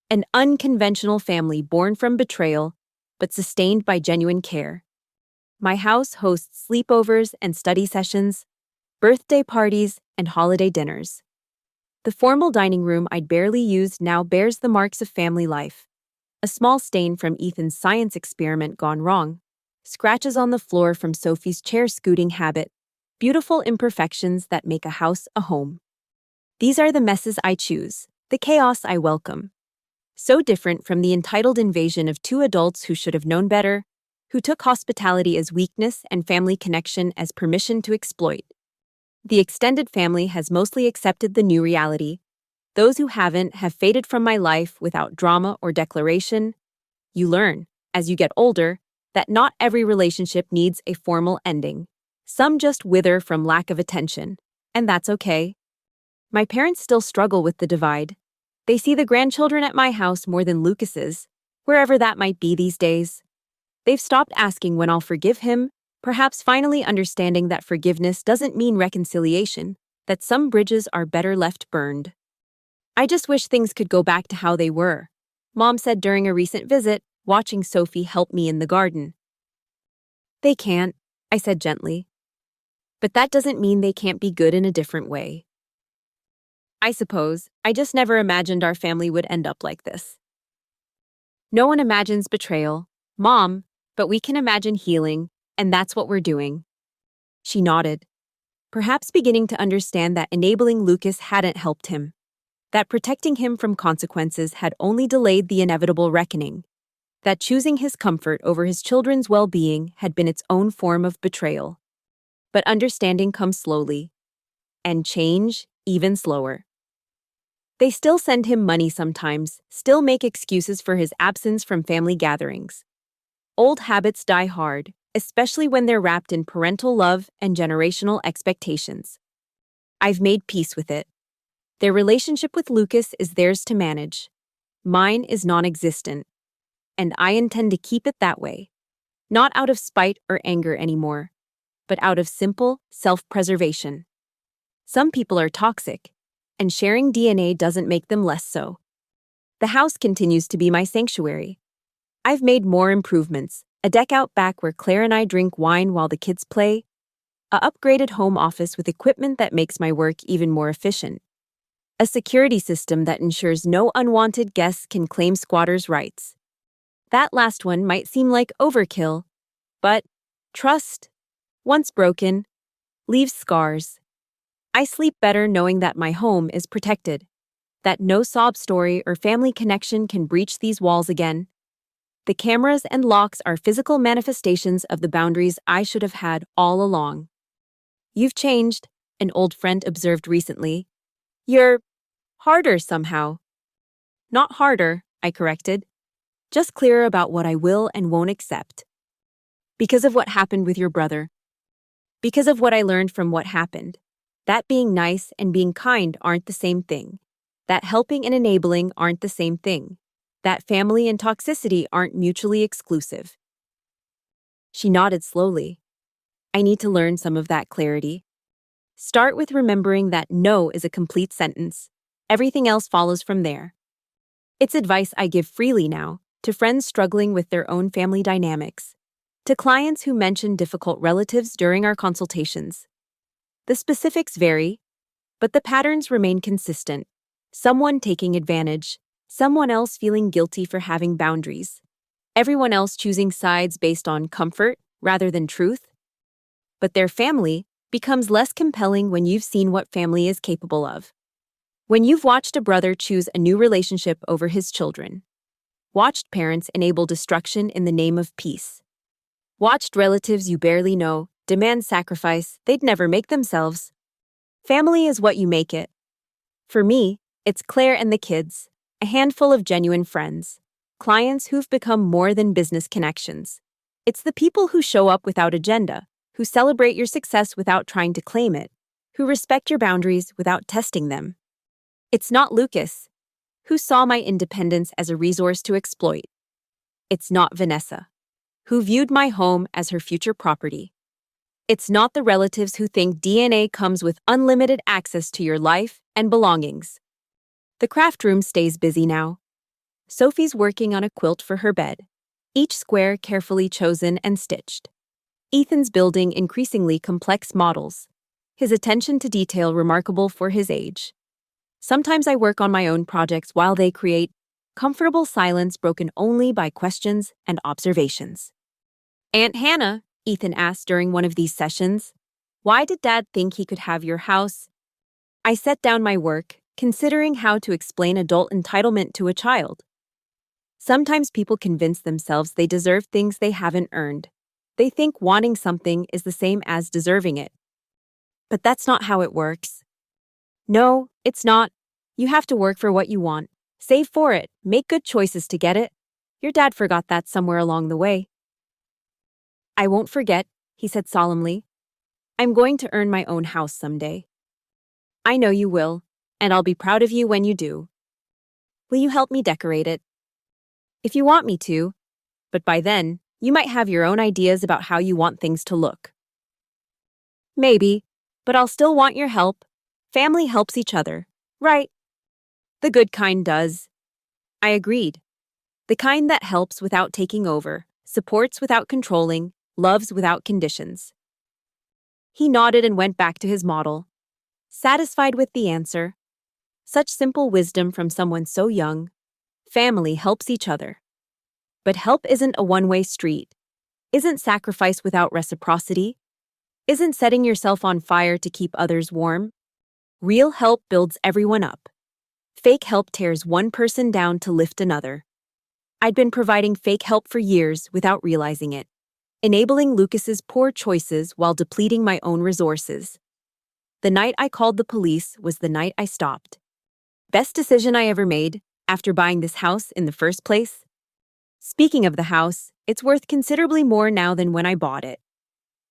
An unconventional family born from betrayal, but sustained by genuine care. My house hosts sleepovers and study sessions, birthday parties, and holiday dinners. The formal dining room I'd barely used now bears the marks of family life. A small stain from Ethan's science experiment gone wrong, scratches on the floor from Sophie's chair-scooting habit, beautiful imperfections that make a house a home. These are the messes I choose, the chaos I welcome. So different from the entitled invasion of two adults who should have known better, who took hospitality as weakness and family connection as permission to exploit. The extended family has mostly accepted the new reality. Those who haven't have faded from my life without drama or declaration. You learn, as you get older, that not every relationship needs a formal ending. Some just wither from lack of attention, and that's okay. My parents still struggle with the divide. They see the grandchildren at my house more than Lucas's, wherever that might be these days. They've stopped asking when I'll forgive him, perhaps finally understanding that forgiveness doesn't mean reconciliation, that some bridges are better left burned. "I just wish things could go back to how they were," Mom said during a recent visit, watching Sophie help me in the garden. "They can't," I said gently. "But that doesn't mean they can't be good in a different way." I suppose I just never imagined our family would end up like this. No one imagines betrayal, Mom, but we can imagine healing, and that's what we're doing. She nodded, perhaps beginning to understand that enabling Lucas hadn't helped him, that protecting him from consequences had only delayed the inevitable reckoning, that choosing his comfort over his children's well-being had been its own form of betrayal. But understanding comes slowly, and change even slower. They still send him money sometimes, still make excuses for his absence from family gatherings. Old habits die hard, especially when they're wrapped in parental love and generational expectations. I've made peace with it. Their relationship with Lucas is theirs to manage. Mine is non-existent, and I intend to keep it that way. Not out of spite or anger anymore, but out of simple self-preservation. Some people are toxic, and sharing DNA doesn't make them less so. The house continues to be my sanctuary. I've made more improvements, a deck out back where Claire and I drink wine while the kids play, a upgraded home office with equipment that makes my work even more efficient, a security system that ensures no unwanted guests can claim squatters' rights. That last one might seem like overkill, but trust, once broken, leaves scars. I sleep better knowing that my home is protected, that no sob story or family connection can breach these walls again. The cameras and locks are physical manifestations of the boundaries I should have had all along. "You've changed," an old friend observed recently. "You're harder somehow." "Not harder," I corrected. "Just clearer about what I will and won't accept." Because of what happened with your brother. Because of what I learned from what happened. That being nice and being kind aren't the same thing. That helping and enabling aren't the same thing. That family and toxicity aren't mutually exclusive. She nodded slowly. I need to learn some of that clarity. Start with remembering that no is a complete sentence. Everything else follows from there. It's advice I give freely now, to friends struggling with their own family dynamics, to clients who mention difficult relatives during our consultations. The specifics vary, but the patterns remain consistent. Someone taking advantage, someone else feeling guilty for having boundaries, everyone else choosing sides based on comfort rather than truth. But their family becomes less compelling when you've seen what family is capable of. When you've watched a brother choose a new relationship over his children, watched parents enable destruction in the name of peace, watched relatives you barely know demand sacrifice they'd never make themselves. Family is what you make it. For me, it's Claire and the kids, a handful of genuine friends, clients who've become more than business connections. It's the people who show up without agenda, who celebrate your success without trying to claim it, who respect your boundaries without testing them. It's not Lucas, who saw my independence as a resource to exploit. It's not Vanessa, who viewed my home as her future property. It's not the relatives who think DNA comes with unlimited access to your life and belongings. The craft room stays busy now. Sophie's working on a quilt for her bed, each square carefully chosen and stitched. Ethan's building increasingly complex models, his attention to detail remarkable for his age. Sometimes I work on my own projects while they create comfortable silence broken only by questions and observations. "Aunt Hannah," Ethan asked during one of these sessions, "why did Dad think he could have your house?" I set down my work, considering how to explain adult entitlement to a child. Sometimes people convince themselves they deserve things they haven't earned. They think wanting something is the same as deserving it. But that's not how it works. No, it's not. You have to work for what you want, save for it, make good choices to get it. Your dad forgot that somewhere along the way. "I won't forget," he said solemnly. "I'm going to earn my own house someday." "I know you will, and I'll be proud of you when you do." "Will you help me decorate it?" "If you want me to, but by then, you might have your own ideas about how you want things to look." "Maybe, but I'll still want your help. Family helps each other, right?" "The good kind does." I agreed. The kind that helps without taking over, supports without controlling, loves without conditions. He nodded and went back to his model, satisfied with the answer. Such simple wisdom from someone so young. Family helps each other. But help isn't a one-way street. Isn't sacrifice without reciprocity. Isn't setting yourself on fire to keep others warm. Real help builds everyone up. Fake help tears one person down to lift another. I'd been providing fake help for years without realizing it, enabling Lucas's poor choices while depleting my own resources. The night I called the police was the night I stopped. Best decision I ever made after buying this house in the first place. Speaking of the house, it's worth considerably more now than when I bought it.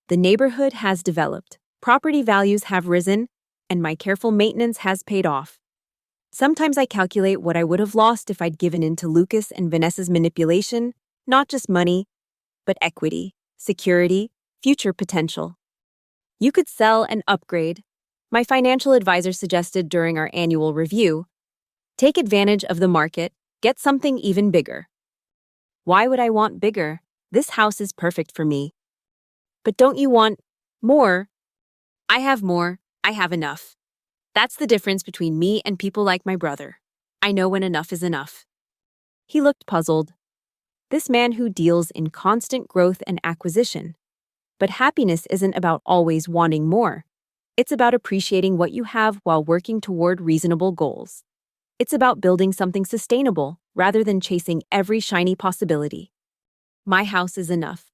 The neighborhood has developed, property values have risen, and my careful maintenance has paid off. Sometimes I calculate what I would have lost if I'd given in to Lucas and Vanessa's manipulation, not just money, but equity, security, future potential. You could sell and upgrade. My financial advisor suggested during our annual review, take advantage of the market, get something even bigger. Why would I want bigger? This house is perfect for me. But don't you want more? I have more. I have enough. That's the difference between me and people like my brother. I know when enough is enough. He looked puzzled. This man who deals in constant growth and acquisition. But happiness isn't about always wanting more. It's about appreciating what you have while working toward reasonable goals. It's about building something sustainable rather than chasing every shiny possibility. My house is enough.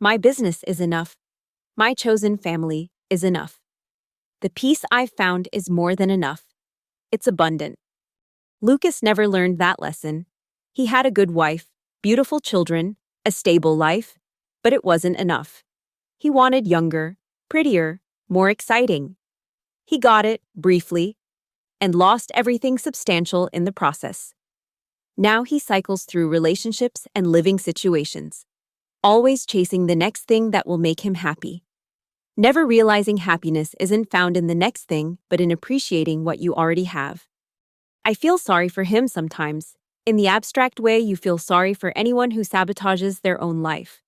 My business is enough. My chosen family is enough. The peace I've found is more than enough. It's abundant. Lucas never learned that lesson. He had a good wife, beautiful children, a stable life, but it wasn't enough. He wanted younger, prettier, more exciting. He got it, briefly, and lost everything substantial in the process. Now he cycles through relationships and living situations, always chasing the next thing that will make him happy. Never realizing happiness isn't found in the next thing, but in appreciating what you already have. I feel sorry for him sometimes. In the abstract way, you feel sorry for anyone who sabotages their own life.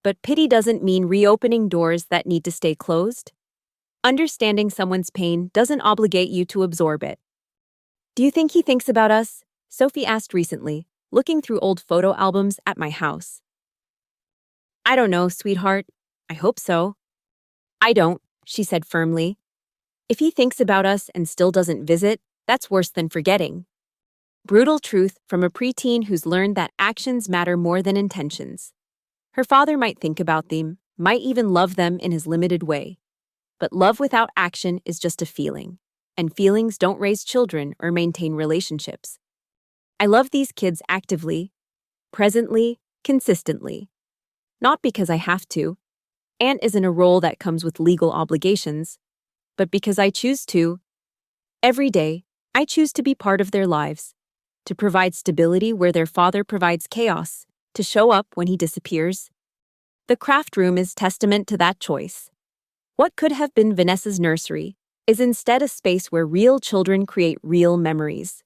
But pity doesn't mean reopening doors that need to stay closed. Understanding someone's pain doesn't obligate you to absorb it. "Do you think he thinks about us?" Sophie asked recently, looking through old photo albums at my house. "I don't know, sweetheart. I hope so." "I don't," she said firmly. "If he thinks about us and still doesn't visit, that's worse than forgetting." Brutal truth from a preteen who's learned that actions matter more than intentions. Her father might think about them, might even love them in his limited way. But love without action is just a feeling, and feelings don't raise children or maintain relationships. I love these kids actively, presently, consistently. Not because I have to. Aunt isn't a role that comes with legal obligations, but because I choose to. Every day, I choose to be part of their lives, to provide stability where their father provides chaos, to show up when he disappears. The craft room is testament to that choice. What could have been Vanessa's nursery is instead a space where real children create real memories,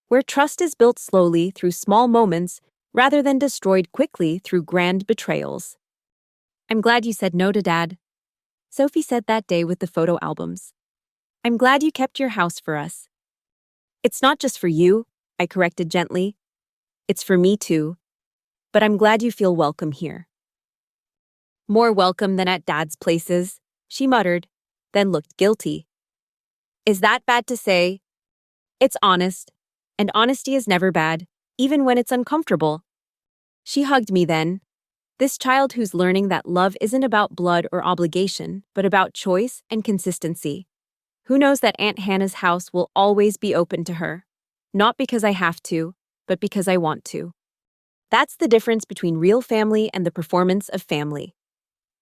where trust is built slowly through small moments rather than destroyed quickly through grand betrayals. I'm glad you said no to Dad. Sophie said that day with the photo albums. I'm glad you kept your house for us. It's not just for you, I corrected gently. It's for me too. But I'm glad you feel welcome here. More welcome than at Dad's places, she muttered, then looked guilty. Is that bad to say? It's honest, and honesty is never bad, even when it's uncomfortable. She hugged me then. This child who's learning that love isn't about blood or obligation, but about choice and consistency. Who knows that Aunt Hannah's house will always be open to her? Not because I have to, but because I want to. That's the difference between real family and the performance of family.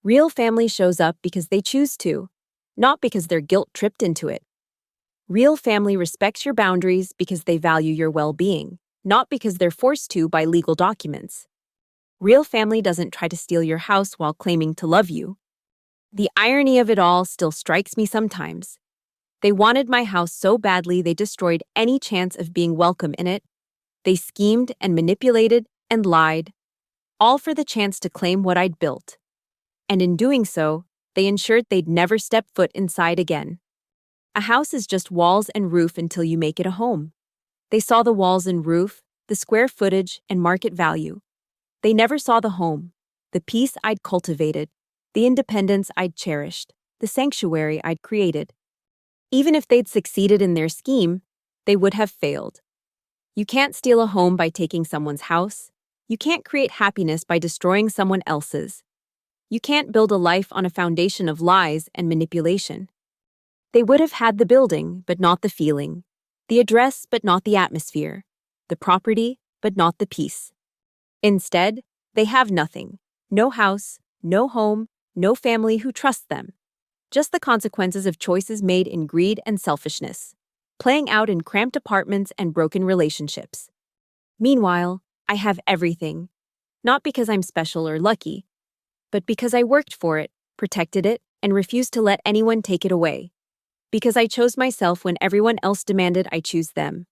Real family shows up because they choose to, not because they're guilt-tripped into it. Real family respects your boundaries because they value your well-being, not because they're forced to by legal documents. Real family doesn't try to steal your house while claiming to love you. The irony of it all still strikes me sometimes. They wanted my house so badly they destroyed any chance of being welcome in it. They schemed and manipulated and lied, all for the chance to claim what I'd built. And in doing so, they ensured they'd never step foot inside again. A house is just walls and roof until you make it a home. They saw the walls and roof, the square footage, and market value. They never saw the home, the peace I'd cultivated, the independence I'd cherished, the sanctuary I'd created. Even if they'd succeeded in their scheme, they would have failed. You can't steal a home by taking someone's house. You can't create happiness by destroying someone else's. You can't build a life on a foundation of lies and manipulation. They would have had the building, but not the feeling, the address, but not the atmosphere, the property, but not the peace. Instead, they have nothing. No house, no home, no family who trusts them. Just the consequences of choices made in greed and selfishness, playing out in cramped apartments and broken relationships. Meanwhile, I have everything, not because I'm special or lucky, but because I worked for it, protected it, and refused to let anyone take it away. Because I chose myself when everyone else demanded I choose them.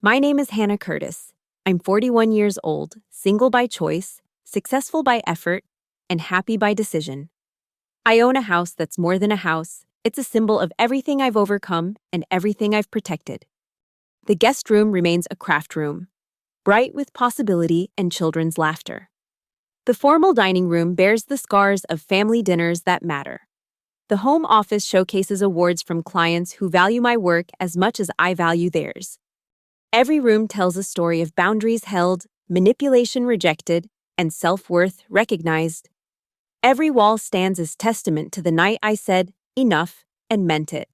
My name is Hannah Curtis. I'm 41 years old, single by choice, successful by effort, and happy by decision. I own a house that's more than a house. It's a symbol of everything I've overcome and everything I've protected. The guest room remains a craft room, bright with possibility and children's laughter. The formal dining room bears the scars of family dinners that matter. The home office showcases awards from clients who value my work as much as I value theirs. Every room tells a story of boundaries held, manipulation rejected, and self-worth recognized. Every wall stands as testament to the night I said, enough, and meant it.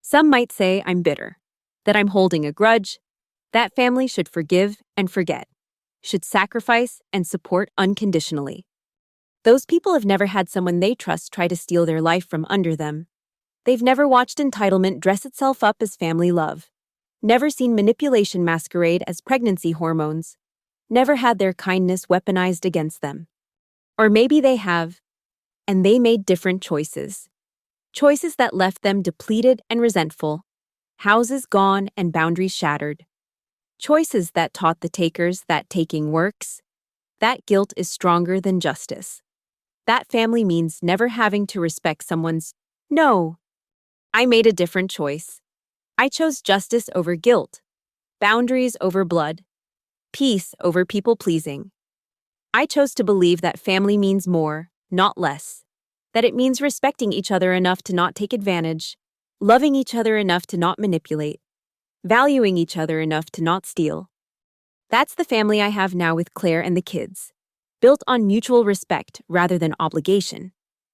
Some might say I'm bitter, that I'm holding a grudge, that family should forgive and forget, should sacrifice and support unconditionally. Those people have never had someone they trust try to steal their life from under them. They've never watched entitlement dress itself up as family love, never seen manipulation masquerade as pregnancy hormones, never had their kindness weaponized against them. Or maybe they have, and they made different choices. Choices that left them depleted and resentful, houses gone and boundaries shattered. Choices that taught the takers that taking works, that guilt is stronger than justice. That family means never having to respect someone's no. I made a different choice. I chose justice over guilt, boundaries over blood, peace over people-pleasing. I chose to believe that family means more, not less, that it means respecting each other enough to not take advantage, loving each other enough to not manipulate, valuing each other enough to not steal. That's the family I have now with Claire and the kids, built on mutual respect rather than obligation,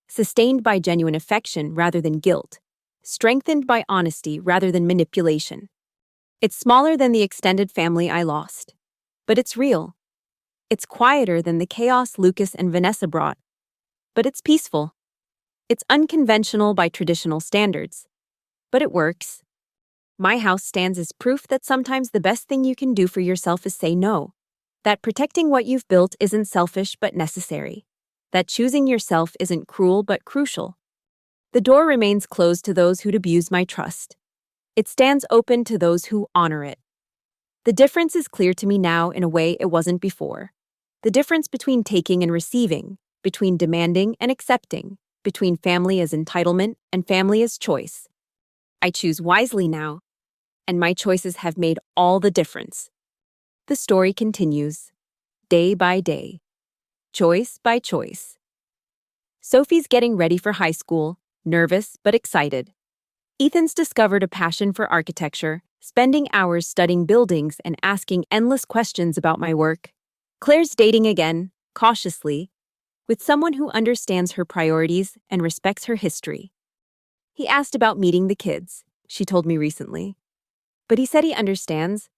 sustained by genuine affection rather than guilt, strengthened by honesty rather than manipulation. It's smaller than the extended family I lost, but it's real. It's quieter than the chaos Lucas and Vanessa brought, but it's peaceful. It's unconventional by traditional standards, but it works. My house stands as proof that sometimes the best thing you can do for yourself is say no. That protecting what you've built isn't selfish but necessary. That choosing yourself isn't cruel but crucial. The door remains closed to those who'd abuse my trust. It stands open to those who honor it. The difference is clear to me now in a way it wasn't before. The difference between taking and receiving, between demanding and accepting, between family as entitlement and family as choice. I choose wisely now, and my choices have made all the difference. The story continues, day by day, choice by choice. Sophie's getting ready for high school, nervous but excited. Ethan's discovered a passion for architecture, spending hours studying buildings and asking endless questions about my work. Claire's dating again, cautiously, with someone who understands her priorities and respects her history. He asked about meeting the kids, she told me recently. But he said he understands,